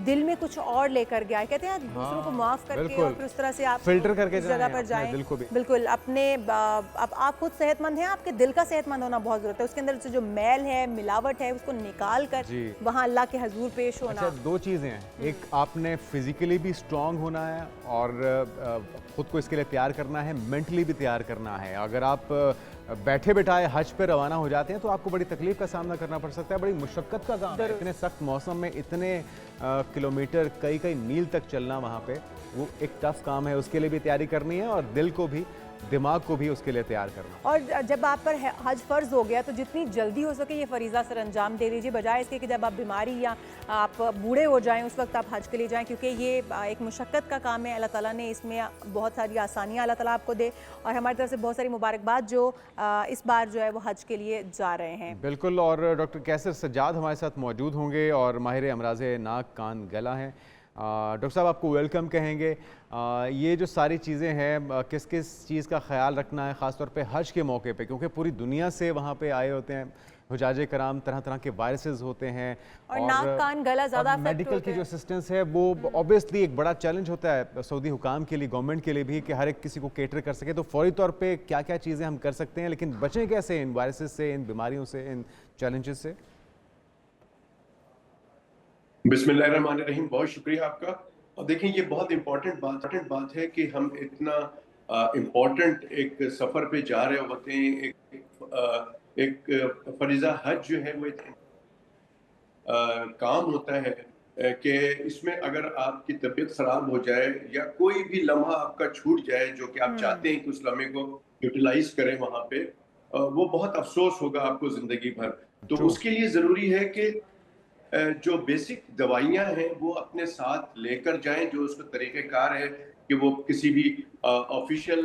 दिल में कुछ और लेकर गया है, कहते हैं दूसरों को माफ़ करके और फिर उस तरह से आप फिल्टर करके इस जगह पर जाएं। बिल्कुल अपने अब आप खुद सेहतमंद हैं, आपके दिल का सेहतमंद होना बहुत ज़रूरत है। उसके अंदर से जो मैल है, मिलावट है, उसको निकाल कर वहाँ अल्लाह के हजूर पेश होना। अच्छा, दो चीज़ें हैं, एक आपने फिजिकली भी स्ट्रांग होना है और खुद को इसके लिए तैयार करना है, मेंटली भी तैयार करना है। अगर आप बैठे बैठाए हज पे रवाना हो जाते हैं तो आपको बड़ी तकलीफ का सामना करना पड़ सकता है, बड़ी मुशक्क़त का काम है। इतने सख्त मौसम में इतने किलोमीटर, कई मील तक चलना वहाँ पे, वो एक टफ काम है। उसके लिए भी तैयारी करनी है और दिल को भी दिमाग को भी उसके लिए तैयार करना। और जब आप पर हज फ़र्ज हो गया तो जितनी जल्दी हो सके ये फरीज़ा सर अंजाम दे दीजिए, बजाय इसके कि जब आप बीमारी या आप बूढ़े हो जाएं उस वक्त आप हज के लिए जाएं, क्योंकि ये एक मुशक्क़त का काम है। अल्लाह ताला ने इसमें बहुत सारी आसानियाँ अल्लाह ताला आपको दे, और हमारी तरफ से बहुत सारी मुबारकबाद जो इस बार जो है वो हज के लिए जा रहे हैं। बिल्कुल, और डॉक्टर कैसर सज्जाद हमारे साथ मौजूद होंगे और माहिर अमराज़े नाक कान गला हैं। डॉक्टर साहब आपको वेलकम कहेंगे। ये जो सारी चीज़ें हैं, किस किस चीज़ का ख्याल रखना है ख़ास तौर पे हज के मौके पे, क्योंकि पूरी दुनिया से वहाँ पे आए होते हैं हुजाजे कराम, तरह तरह के वायरसेस होते हैं और नाक कान गला ज़्यादा मेडिकल की जो असिस्टेंस है वो ऑब्वियसली एक बड़ा चैलेंज होता है सऊदी हुकाम के लिए, गवर्नमेंट के लिए भी, कि हर एक किसी को केटर कर सके। तो फौरी तौर पे क्या क्या चीज़ें हम कर सकते हैं, लेकिन बचें कैसे इन वायरसेस से, इन बीमारियों से, इन चैलेंजेस से? बिस्मिल्लाहिर्रहमानिर्रहीम, बहुत शुक्रिया आपका। और देखिए, ये बहुत इम्पोर्टेंट बात है कि हम इतना इम्पोर्टेंट एक सफ़र पे जा रहे होते हैं। एक फरीज़ा हज जो है वो एक काम होता है कि इसमें अगर आपकी तबीयत ख़राब हो जाए या कोई भी लम्हा आपका छूट जाए जो कि आप चाहते हैं कि उस लम्हे को यूटिलाइज करें वहाँ पे, वो बहुत अफसोस होगा आपको ज़िंदगी भर। तो उसके लिए ज़रूरी है कि जो बेसिक दवाइयाँ हैं वो अपने साथ लेकर जाएं, जो उसका तरीक़ेकार है कि वो किसी भी ऑफिशियल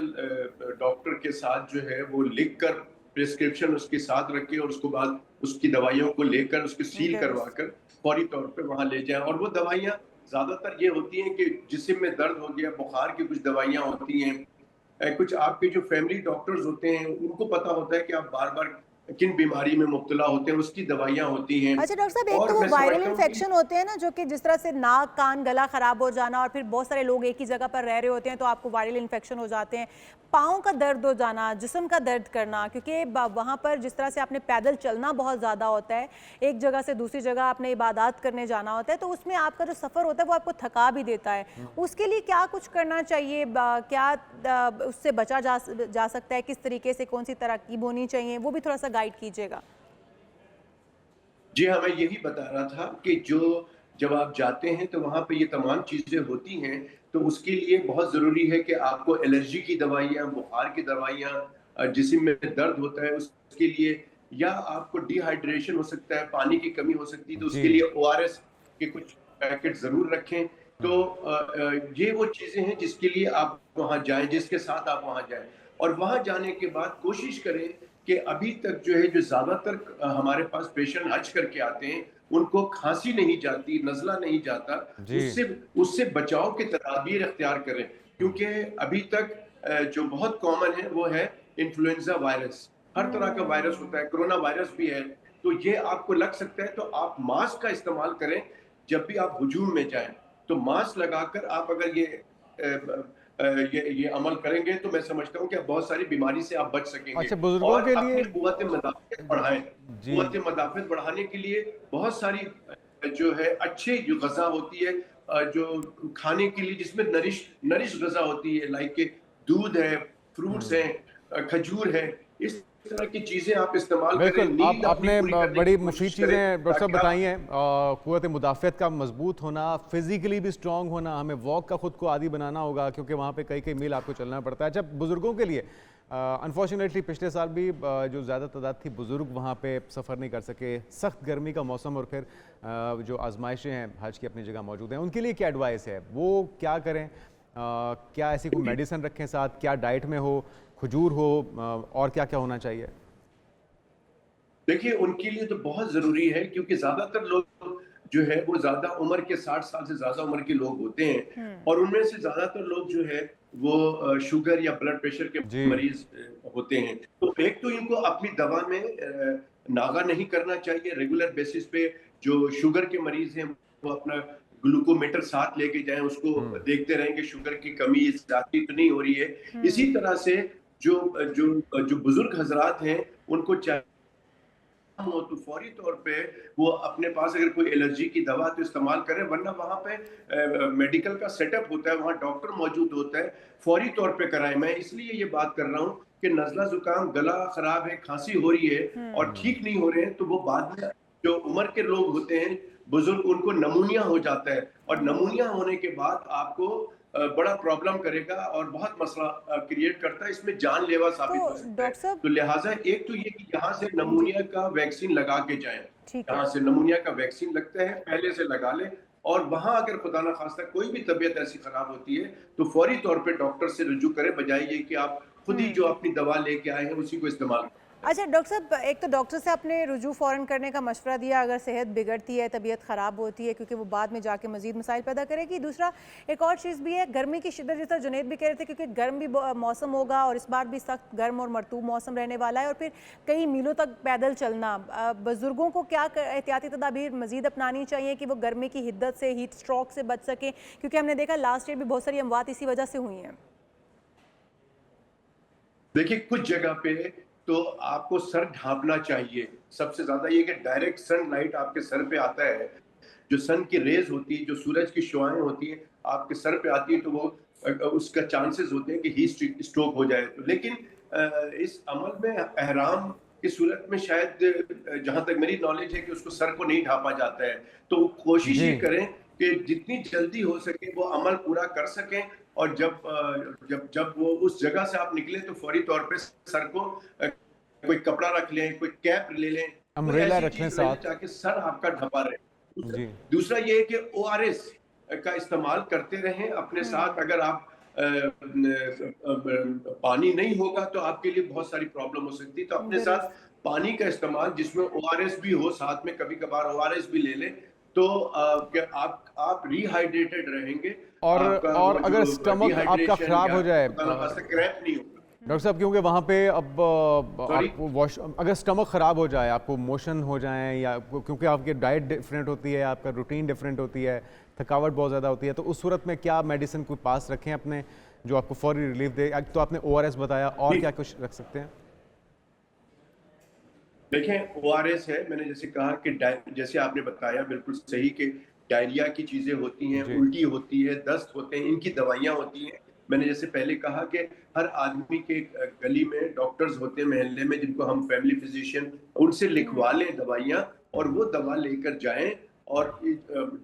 डॉक्टर के साथ जो है वो लिख कर प्रिस्क्रिप्शन उसके साथ रखें, और उसके बाद उसकी दवाइयों को लेकर उसको सील करवा कर फौरी तौर पे वहाँ ले जाएं। और वो दवाइयाँ ज़्यादातर ये होती हैं कि जिस्म में दर्द हो गया, बुखार की कुछ दवाइयाँ होती हैं, कुछ आपके जो फैमिली डॉक्टर्स होते हैं उनको पता होता है कि आप बार बार किन बीमारी में मुब्तला होते हैं, उसकी दवाइयाँ होती हैं। अच्छा डॉक्टर साहब, एक तो वो वायरल इन्फेक्शन होते हैं ना, जो कि जिस तरह से नाक कान गला खराब हो जाना, और फिर बहुत सारे लोग एक ही जगह पर रह रहे होते हैं तो आपको वायरल इन्फेक्शन हो जाते हैं। पाँव का दर्द हो जाना, जिस्म का दर्द करना, क्योंकि वहाँ पर जिस तरह से आपने पैदल चलना बहुत ज़्यादा होता है, एक जगह से दूसरी जगह आपने इबादत करने जाना होता है, तो उसमें आपका जो सफ़र होता है वो आपको थका भी देता है। उसके लिए क्या कुछ करना चाहिए, क्या उससे बचा जा सकता है, किस तरीके से, कौन सी तरकीब होनी चाहिए, वो भी थोड़ा सा गाइड कीजिएगा। जी हाँ, मैं यही बता रहा था कि जब आप जाते हैं तो वहाँ पे ये तमाम चीज़ें होती हैं, तो उसके लिए बहुत ज़रूरी है कि आपको एलर्जी की दवाइयाँ, बुखार की दवाइयाँ, जिस्म में दर्द होता है उसके लिए, या आपको डिहाइड्रेशन हो सकता है, पानी की कमी हो सकती है, तो उसके लिए ORS के कुछ पैकेट ज़रूर रखें। तो ये वो चीज़ें हैं जिसके लिए आप वहाँ जाएं, जिसके साथ आप वहाँ जाएं। और वहाँ जाने के बाद कोशिश करें कि अभी तक जो है, जो ज़्यादातर हमारे पास पेशेंट हज करके आते हैं उनको खांसी नहीं जाती, नज़ला नहीं जाता, उससे बचाव के तदाबीर अख्तियार करें। क्योंकि अभी तक जो बहुत कॉमन है वो है इन्फ्लुएंजा वायरस। हर तरह का वायरस होता है, कोरोना वायरस भी है, तो ये आपको लग सकता है। तो आप मास्क का इस्तेमाल करें जब भी आप हुजूम में जाएं, तो मास्क लगाकर आप अगर ये अमल करेंगे तो मैं समझता हूँ कि बहुत सारी बीमारी से आप बच सकेंगे। अच्छा, बुजुर्गों के लिए कुव्वत मदाफ़त बढ़ाएं। कुव्वत मदाफ़त बढ़ाने के लिए बहुत सारी जो है अच्छी जो ग़ज़ा होती है, जो खाने के लिए जिसमें नरिश ग़ज़ा होती है, लाइक के दूध है, फ्रूट्स हैं, खजूर है, इस तरह की चीज़ें आप इस्तेमाल करें। आपने बड़ी मुफीद चीज़ें डॉक्टर साहब बताई हैं। क़ुव्वत मुदाफ़त का मजबूत होना, फिज़िकली भी स्ट्रॉन्ग होना, हमें वॉक का खुद को आदी बनाना होगा, क्योंकि वहाँ पे कई मील आपको चलना पड़ता है। जब बुज़ुर्गों के लिए अनफॉर्चुनेटली पिछले साल भी जो ज़्यादा तादाद थी बुज़ुर्ग वहाँ पे सफ़र नहीं कर सके, सख्त गर्मी का मौसम, और फिर जो आजमाइशें हैं हज की अपनी जगह मौजूद हैं, उनके लिए क्या एडवाइस है, वो क्या करें? क्या ऐसी कोई मेडिसिन रखें साथ, क्या डाइट में हो, खजूर हो, और क्या क्या होना चाहिए? देखिए, उनके लिए तो बहुत ज़रूरी है, क्योंकि ज़्यादातर लोग जो है वो ज़्यादा उम्र के 60 साल से ज़्यादा उम्र के लोग होते हैं, और उनमें से ज़्यादातर लोग जो है वो शुगर या ब्लड प्रेशर के मरीज होते हैं। तो एक तो इनको अपनी दवा में नागा नहीं करना चाहिए। रेगुलर बेसिस पे जो शुगर के मरीज हैं वो अपना ग्लूकोमीटर साथ लेके जाएं, उसको देखते रहें कि शुगर की कमी ज्यादा तो नहीं हो रही है। इसी तरह से जो बुजुर्ग हजरात हैं उनको चाहिए हो तो फौरी तौर पे वो अपने पास अगर कोई एलर्जी की दवा तो इस्तेमाल करें, वरना वहाँ पे मेडिकल का सेटअप होता है, वहाँ डॉक्टर मौजूद होता है, फौरी तौर पे कराएं। मैं इसलिए ये बात कर रहा हूँ कि नज़ला जुकाम, गला खराब है, खांसी हो रही है और ठीक नहीं हो रहे हैं, तो वो बाद में जो उम्र के लोग होते हैं बुजुर्ग, उनको नमूनिया हो जाता है, और नमूनिया होने के बाद आपको बड़ा प्रॉब्लम करेगा और बहुत मसला क्रिएट करता है, इसमें जानलेवा साबित हो सकता है। तो लिहाजा एक तो ये कि यहाँ से नमूनिया का वैक्सीन लगा के जाएं, यहाँ से नमूनिया का वैक्सीन लगता है पहले से लगा ले, और वहां अगर खुदा ना खास्ता कोई भी तबीयत ऐसी खराब होती है तो फौरी तौर पे डॉक्टर से रुजू करें, बजाय ये कि आप खुद ही जो अपनी दवा लेके आए हैं उसी को इस्तेमाल करें। अच्छा डॉक्टर साहब, एक तो डॉक्टर से आपने रुजू फ़ौरन करने का मशवरा दिया अगर सेहत बिगड़ती है, तबीयत ख़राब होती है, क्योंकि वो बाद में जाके मज़ीद मसाइल पैदा करेगी। दूसरा एक और चीज़ भी है, गर्मी की शिद्दत, जिस तरह जुनैद भी कह रहे थे, क्योंकि गर्म भी मौसम होगा और इस बार भी सख्त गर्म और मरतूब मौसम रहने वाला है, और फिर कई मीलों तक पैदल चलना। बुज़ुर्गों को क्या एहतियाती तदाबीर मज़ीद अपनानी चाहिए कि वो गर्मी की हिद्दत से, हीट स्ट्रोक से बच सकें, क्योंकि हमने देखा लास्ट ईयर भी बहुत सारी अमवात इसी वजह से हुई हैं। देखिए कुछ जगह पे तो आपको सर ढांपना चाहिए। सबसे ज्यादा ये कि डायरेक्ट सनलाइट आपके सर पे आता है, जो सन की रेज होती है, जो सूरज की शुआएं होती है आपके सर पे आती है, तो वो उसका चांसेस होते हैं कि हीट स्ट्रोक हो जाए। तो लेकिन इस अमल में एहराम की सूरत में शायद जहां तक मेरी नॉलेज है कि उसको सर को नहीं ढांपा जाता है, तो कोशिश ये करें कि जितनी जल्दी हो सके वो अमल पूरा कर सकें, और जब वो उस जगह से आप निकले तो फौरी तौर पे सर को कोई कपड़ा रख लें, कोई कैप ले लें, अम्ब्रेला रख लें साथ, ताकि सर आपका ढपा रहे। दूसरा ये है कि ORS का इस्तेमाल करते रहें अपने साथ। अगर आप पानी नहीं होगा तो आपके लिए बहुत सारी प्रॉब्लम हो सकती है, तो अपने साथ पानी का इस्तेमाल, जिसमें ORS भी हो साथ में, कभी कभार ORS भी ले लें, तो आप रिहाइड्रेटेड रहेंगे। और अगर स्टमक आपका खराब हो जाए क्रैम्प नहीं होगा डॉक्टर साहब, क्योंकि वहाँ पे अब आपको अगर स्टमक ख़राब हो जाए, आपको मोशन हो जाए, या क्योंकि आपकी डाइट डिफरेंट होती है, आपका रूटीन डिफरेंट होती है, थकावट बहुत ज़्यादा होती है, तो उस सूरत में क्या मेडिसिन कोई पास रखें अपने जो आपको फौरी रिलीफ दे? तो आपने ORS बताया, और क्या कुछ रख सकते हैं? देखें ORS है, मैंने जैसे कहा कि जैसे आपने बताया बिल्कुल सही कि डायरिया की चीज़ें होती हैं, उल्टी होती है, दस्त होते हैं, इनकी दवाइयाँ होती हैं। मैंने जैसे पहले कहा कि हर आदमी के गली में डॉक्टर्स होते हैं मोहल्ले में, जिनको हम फैमिली फिजिशियन, उनसे लिखवा लें दवाइयाँ, और वो दवा लेकर जाएं। और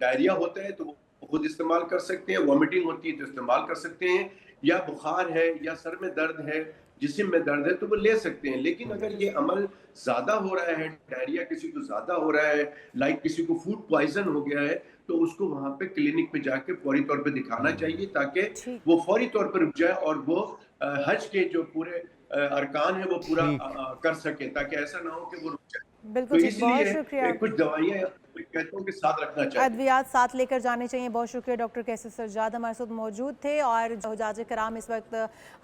डायरिया होता है तो वो खुद इस्तेमाल कर सकते हैं, वॉमिटिंग होती है तो इस्तेमाल कर सकते हैं, या बुखार है या सर में दर्द है, जिस्म में दर्द है, तो वो ले सकते हैं। लेकिन अगर ये अमल ज्यादा हो रहा है, डायरिया किसी को ज्यादा हो रहा है, लाइक किसी को फूड पॉइजन हो गया है, तो उसको वहां पे क्लिनिक में जाके फौरी तौर पे दिखाना चाहिए, ताकि वो फौरी तौर पर रुक जाए और वो हज के जो पूरे अरकान है वो पूरा कर सके, ताकि ऐसा ना हो कि वो रुक जाए। बिल्कुल, तो बहुत शुक्रिया। कुछ दवाइयाँ कहता हूं कि साथ रखना चाहिए, अद्वियात साथ लेकर जाने चाहिए। बहुत शुक्रिया। डॉक्टर कैसर सज्जाद हमारे साथ मौजूद थे, और हुज्जाज कराम इस वक्त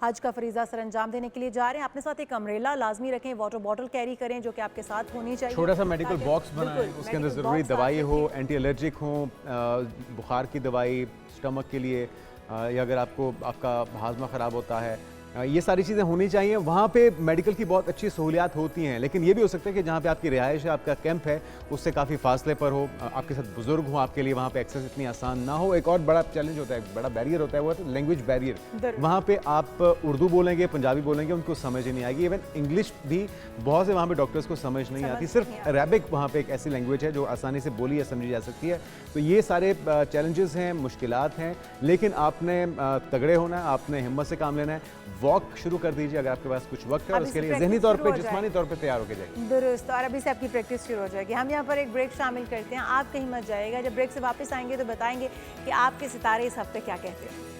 हज का फरीज़ा सर अंजाम देने के लिए जा रहे हैं। अपने साथ एक अम्ब्रेला लाजमी रखें, वाटर बॉटल कैरी करें जो कि आपके साथ होनी चाहिए, छोटा सा मेडिकल बॉक्स बनाएं, उसके अंदर ज़रूरी दवाई हो, एंटी एलर्जिक हो, बुखार की दवाई, स्टमक के लिए, या अगर आपका हाजमा ख़राब होता है, ये सारी चीज़ें होनी चाहिए। वहाँ पे मेडिकल की बहुत अच्छी सहूलियात होती हैं, लेकिन ये भी हो सकता है कि जहाँ पे आपकी रिहाइश है, आपका कैंप है, उससे काफ़ी फासले पर हो, आपके साथ बुजुर्ग हो, आपके लिए वहाँ पे एक्सेस इतनी आसान ना हो। एक और बड़ा चैलेंज होता है, बड़ा बैरियर होता है, वो है लैंग्वेज बैरियर। वहाँ पे आप उर्दू बोलेंगे, पंजाबी बोलेंगे, उनको समझ ही नहीं आएगी। इवन इंग्लिश भी बहुत से वहाँ पे डॉक्टर्स को समझ नहीं आती। सिर्फ अरेबिक वहाँ पे एक ऐसी लैंग्वेज है जो आसानी से बोली या समझी जा सकती है। तो ये सारे चैलेंजेस हैं, मुश्किलात हैं, लेकिन आपने तगड़े होना है, आपने हिम्मत से काम लेना है। वॉक शुरू कर दीजिए अगर आपके पास कुछ वक्त है, और इसके लिए ज़हनी तौर पे, जिस्मानी तौर पे तैयार होकर जाइए। दुरुस्त, और अभी से आपकी प्रैक्टिस शुरू हो जाएगी। हम यहाँ पर एक ब्रेक शामिल करते हैं, आप कहीं मत जाइएगा। जब ब्रेक से वापस आएंगे तो बताएंगे कि आपके सितारे इस हफ्ते क्या कहते हैं।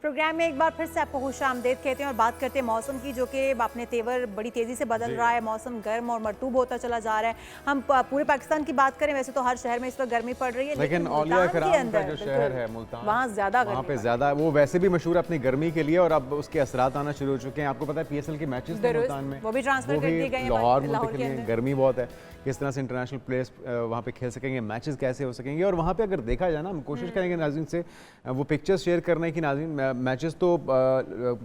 प्रोग्राम में एक बार फिर से आपको खुशामदीद कहते हैं और बात करते हैं मौसम की, जो कि अपने तेवर बड़ी तेज़ी से बदल रहा है। मौसम गर्म और मरतूब होता चला जा रहा है। हम पूरे पाकिस्तान की बात करें, वैसे तो हर शहर में इस वक्त गर्मी पड़ रही है, लेकिन औलिया कराम का जो शहर है मुल्तान, वहाँ ज़्यादा, वहाँ पे ज़्यादा, वो वैसे भी मशहूर है अपनी गर्मी के लिए, और अब उसके असरात आना शुरू हो चुके हैं। आपको पता है PSL के मैचेस मुल्तान में, वो भी ट्रांसफर कर दिए गए, लाहौर मुंतकिल हैं। गर्मी बहुत है, किस तरह से इंटरनेशनल प्लेयर्स वहाँ पे खेल सकेंगे, मैचेस कैसे हो सकेंगे। और वहाँ पे अगर देखा जाए ना, हम कोशिश करेंगे नाज़रीन से वो पिक्चर्स शेयर करने की। नाज़रीन मैचेस तो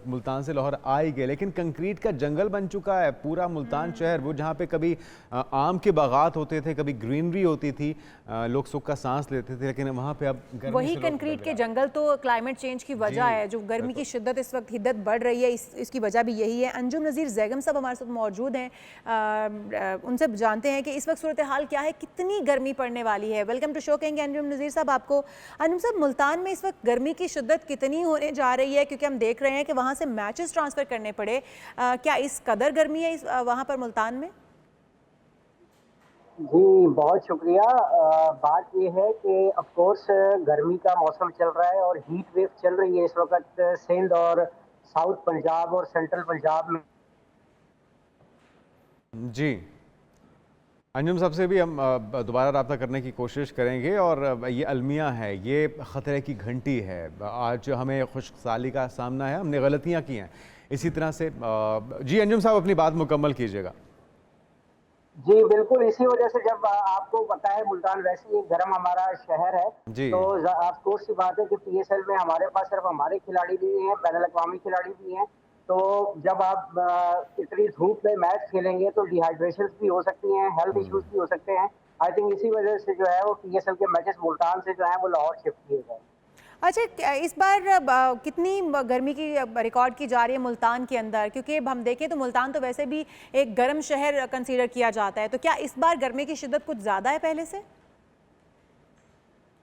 मुल्तान से लाहौर आ ही गए, लेकिन कंक्रीट का जंगल बन चुका है पूरा मुल्तान शहर। वो जहाँ पे कभी आम के बागात होते थे, कभी ग्रीनरी होती थी, लोग सुख का सांस लेते थे, लेकिन वहाँ पे अब वही कंक्रीट के जंगल तो क्लाइमेट चेंज की वजह है। जो गर्मी की शिद्दत इस वक्त हिद्दत बढ़ रही है, इसकी वजह भी यही है। अंजुम नज़ीर ज़ैगम साहब हमारे साथ मौजूद हैं, उनसे जानते हैं कि इस वक्त सूरत हाल क्या है, कितनी गर्मी पड़ने वाली है। वेलकम टू शो कहेंगे अंजुम नज़ीर साहब आपको। अंजुम साहब, मुल्तान में इस वक्त गर्मी की शिद्दत कितनी होने जा रही है, क्योंकि हम देख रहे हैं कि वहाँ से मैचेस ट्रांसफ़र करने पड़े, क्या इस कदर गर्मी है वहाँ पर मुल्तान में? जी बहुत शुक्रिया। बात ये है कि ऑफ कोर्स गर्मी का मौसम चल रहा है और हीट वेव चल रही है इस वक्त सिंध और साउथ पंजाब और सेंट्रल पंजाब में। जी अंजुम साहब से भी हम दोबारा रब्ता करने की कोशिश करेंगे। और ये अलमिया है, ये ख़तरे की घंटी है। आज हमें खुशहाली का सामना है, हमने गलतियाँ की हैं। इसी तरह से जी अंजुम साहब अपनी बात मुकम्मल कीजिएगा। जी बिल्कुल, इसी वजह से जब आपको पता है मुल्तान वैसे ही गर्म हमारा शहर है, तो ऑफ कोर्स की बात है कि पीएसएल में हमारे पास सिर्फ हमारे खिलाड़ी नहीं हैं, बैनुल अक़वामी खिलाड़ी भी हैं। तो जब आप इतनी धूप में मैच खेलेंगे तो डिहाइड्रेशन भी हो सकती हैं, हेल्थ इश्यूज भी हो सकते हैं। आई थिंक इसी वजह से जो है वो पीएसएल के मैचेस मुल्तान से जो है वो लाहौर शिफ्ट किए गए। अच्छा, इस बार कितनी गर्मी की रिकॉर्ड की जा रही है मुल्तान के अंदर, क्योंकि हम देखें तो मुल्तान तो वैसे भी एक गर्म शहर कंसीडर किया जाता है, तो क्या इस बार गर्मी की शिद्दत कुछ ज़्यादा है पहले से?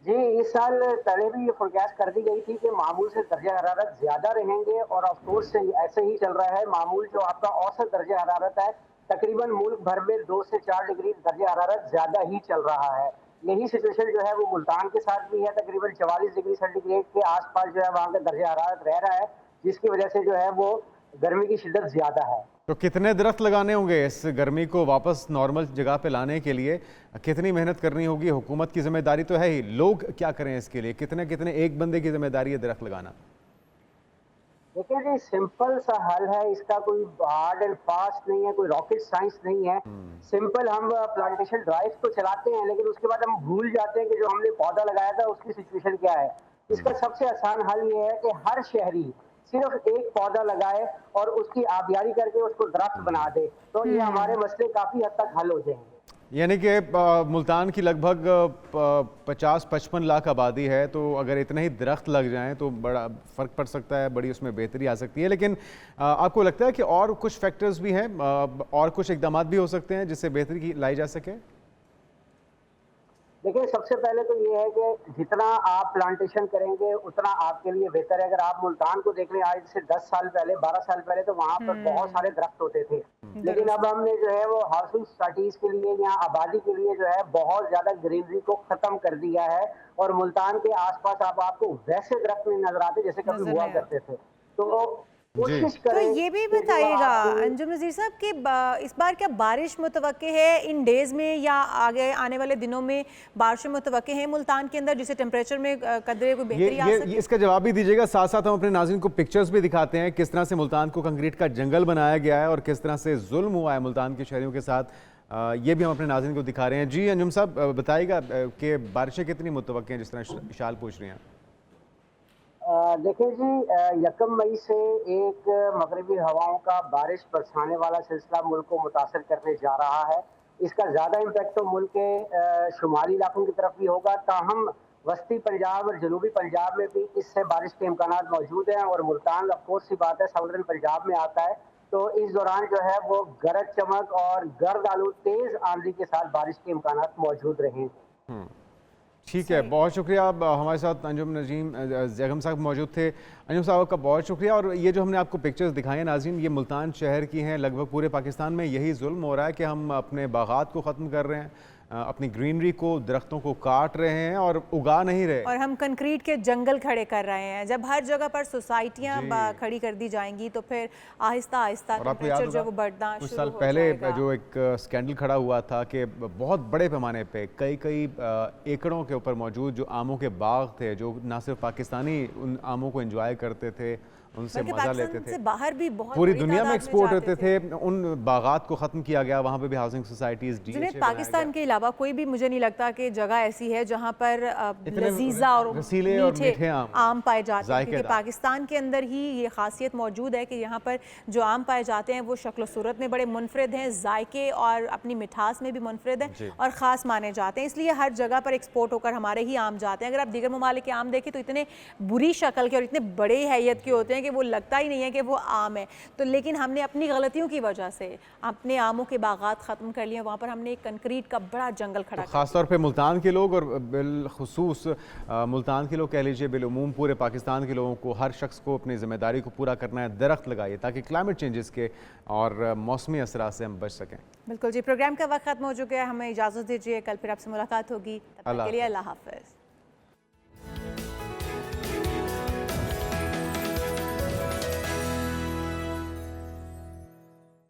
जी इस साल पहले भी ये फोरकास्ट कर दी गई थी कि मामूल से दर्जा हरारत ज़्यादा रहेंगे और ऑफ कोर्स ऐसे ही चल रहा है। मामूल जो आपका औसत दर्जा हरारत है, तकरीबन मुल्क भर में 2 से 4 डिग्री दर्जा हरारत ज़्यादा ही चल रहा है। यही सिचुएशन जो है वो मुल्तान के साथ भी है, तकरीबन 44 डिग्री सेंटीग्रेड के आसपास जो है वहाँ का दर्जा हरारत रह रहा है, जिसकी वजह से जो है वो गर्मी की शिद्दत ज़्यादा है। तो कितने दरख्त लगाने होंगे इस गर्मी को वापस नॉर्मल जगह पे लाने के लिए? कितनी मेहनत करनी होगी? हुकूमत की जिम्मेदारी तो है ही, लोग क्या करें इसके लिए? कितने कितने एक बंदे की जिम्मेदारी है दरख्त लगाना? देखिए जी सिंपल सा हल है इसका, कोई हार्ड एंड फास्ट नहीं है, कोई रॉकेट साइंस नहीं है। सिंपल हम प्लांटेशन ड्राइव तो चलाते हैं, लेकिन उसके बाद हम भूल जाते हैं कि जो हमने पौधा लगाया था उसकी सिचुएशन क्या है। इसका सबसे आसान हल ये है कि हर शहरी सिर्फ एक पौधा लगाए और उसकी आबियारी करके उसको दरख्त बना दे, तो ये हमारे मसले काफी हद तक हल हो जाएंगे। यानी कि मुल्तान की लगभग 50-55 लाख आबादी है, तो अगर इतने ही दरख्त लग जाएं तो बड़ा फ़र्क पड़ सकता है, बड़ी उसमें बेहतरी आ सकती है। लेकिन आपको लगता है कि और कुछ फैक्टर्स भी हैं, और कुछ इक़दामात भी हो सकते हैं जिससे बेहतरी लाई जा सके? देखिए सबसे पहले तो ये है कि जितना आप प्लांटेशन करेंगे उतना आपके लिए बेहतर है। अगर आप मुल्तान को देख लें, आज से 10 साल पहले 12 साल पहले तो वहाँ पर बहुत सारे दरख्त होते थे, लेकिन अब हमने जो है वो हाउसिंग स्टडीज के लिए या आबादी के लिए जो है बहुत ज्यादा ग्रीनरी को खत्म कर दिया है और मुल्तान के आसपास आपको वैसे दरख्त नहीं नजर आते जैसे कभी हुआ करते थे। तो तो ये भी बताइएगा अंजुम नज़ीर साहब कि इस बार क्या बारिश मुतवक्के है इन डेज में, या आगे आने वाले दिनों में बारिशें मुतवक्के हैं मुल्तान के अंदर, जिससे टेम्परेचर में कदरे कोई बेहतरी आ सके? इसका जवाब भी दीजिएगा, साथ साथ हम अपने नाज़रीन को पिक्चर्स भी दिखाते हैं किस तरह से मुल्तान को कंक्रीट का जंगल बनाया गया है और किस तरह से जुल्म हुआ है मुल्तान के शहरियों के साथ। ये भी हम अपने नाज़रीन को दिखा रहे हैं। जी अंजुम साहब बताइएगा कि बारिशें कितनी मुतवक्के हैं, जिस तरह विशाल पूछ रहे हैं? देखिए जी 1 मई से एक मगरबी हवाओं का बारिश बरसाने वाला सिलसिला मुल्क को मुतासर करने जा रहा है। इसका ज़्यादा इम्पैक्ट तो मुल्क के शुमाली इलाकों की तरफ भी होगा, ताहम वस्ती पंजाब और जनूबी पंजाब में भी इससे बारिश के इम्कानात मौजूद हैं और मुल्तान ऑफ कोर्स सी बात है साउदर्न पंजाब में आता है, तो इस दौरान जो है वो गरज चमक और गर्द आलू तेज़ आंधी के साथ बारिश के इम्कानात मौजूद रहेंगे। ठीक है, बहुत शुक्रिया। अब हमारे साथ अंजुम ज़ैगम साहब मौजूद थे। अंजुम साहब का बहुत शुक्रिया। और ये जो हमने आपको पिक्चर्स दिखाई हैं नाज़रीन, ये मुल्तान शहर की हैं। लगभग पूरे पाकिस्तान में यही जुल्म हो रहा है कि हम अपने बागात को ख़त्म कर रहे हैं, अपनी ग्रीनरी को, दरख्तों को काट रहे हैं और उगा नहीं रहे, और हम कंक्रीट के जंगल खड़े कर रहे हैं। जब हर जगह पर सोसाइटियाँ खड़ी कर दी जाएंगी तो फिर आहिस्ता आहिस्ता टेम्परेचर जो वो बढ़ना कुछ साल पहले जो एक स्कैंडल खड़ा हुआ था कि बहुत बड़े पैमाने पे कई एकड़ों के ऊपर मौजूद जो आमों के बाग थे, जो ना सिर्फ पाकिस्तानी उन आमों को एंजॉय करते थे, उनसे बल्कि मजा पाकिस्तान लेते से थे। बाहर भी बहुत पूरी बड़ी दुनिया में तादाद एक्सपोर्ट जाते होते थे। उन बागात को ख़त्म किया गया, वहाँ पे भी हाउसिंग सोसाइटीज़ जिन्हें पाकिस्तान के अलावा कोई भी मुझे नहीं लगता कि जगह ऐसी है जहाँ पर लजीजा और रसीले और मीठे आम पाए जाते हैं, क्योंकि जायकेदार। पाकिस्तान के अंदर ही ये खासियत मौजूद है कि यहाँ पर जो आम पाए जाते हैं वो शक्ल सूरत में बड़े मुनफरिद हैं, जायके और अपनी मिठास में भी मुनफरिद हैं और ख़ास माने जाते हैं, इसलिए हर जगह पर एक्सपोर्ट होकर हमारे ही आम जाते हैं। अगर आप दीगर ममालिक के आम देखें तो इतने बुरी शक्ल के और इतने बड़े हैयत के होते हैं कि वो लगता ही नहीं है कि वो आम है। तो लेकिन हमने अपनी गलतियों की वजह से अपने आमों के बागात ख़त्म कर लिए, वहाँ पर हमने एक कंक्रीट का बड़ा जंगल खड़ा तो ख़ास तौर पे मुल्तान के लोग और बिलखुसूस मुल्तान के लोग कह लीजिए, बिलउमूम पूरे पाकिस्तान के लोगों को, हर शख्स को अपनी ज़िम्मेदारी को पूरा करना है, दरख्त लगाइए ताकि क्लाइमेट चेंजेस के और मौसमी असरात से हम बच सकें। बिल्कुल जी, प्रोग्राम का वक्त खत्म हो चुका है, हमें इजाज़त दीजिए, कल फिर आपसे मुलाकात होगी, तब तक के लिए अल्लाह हाफ़िज़।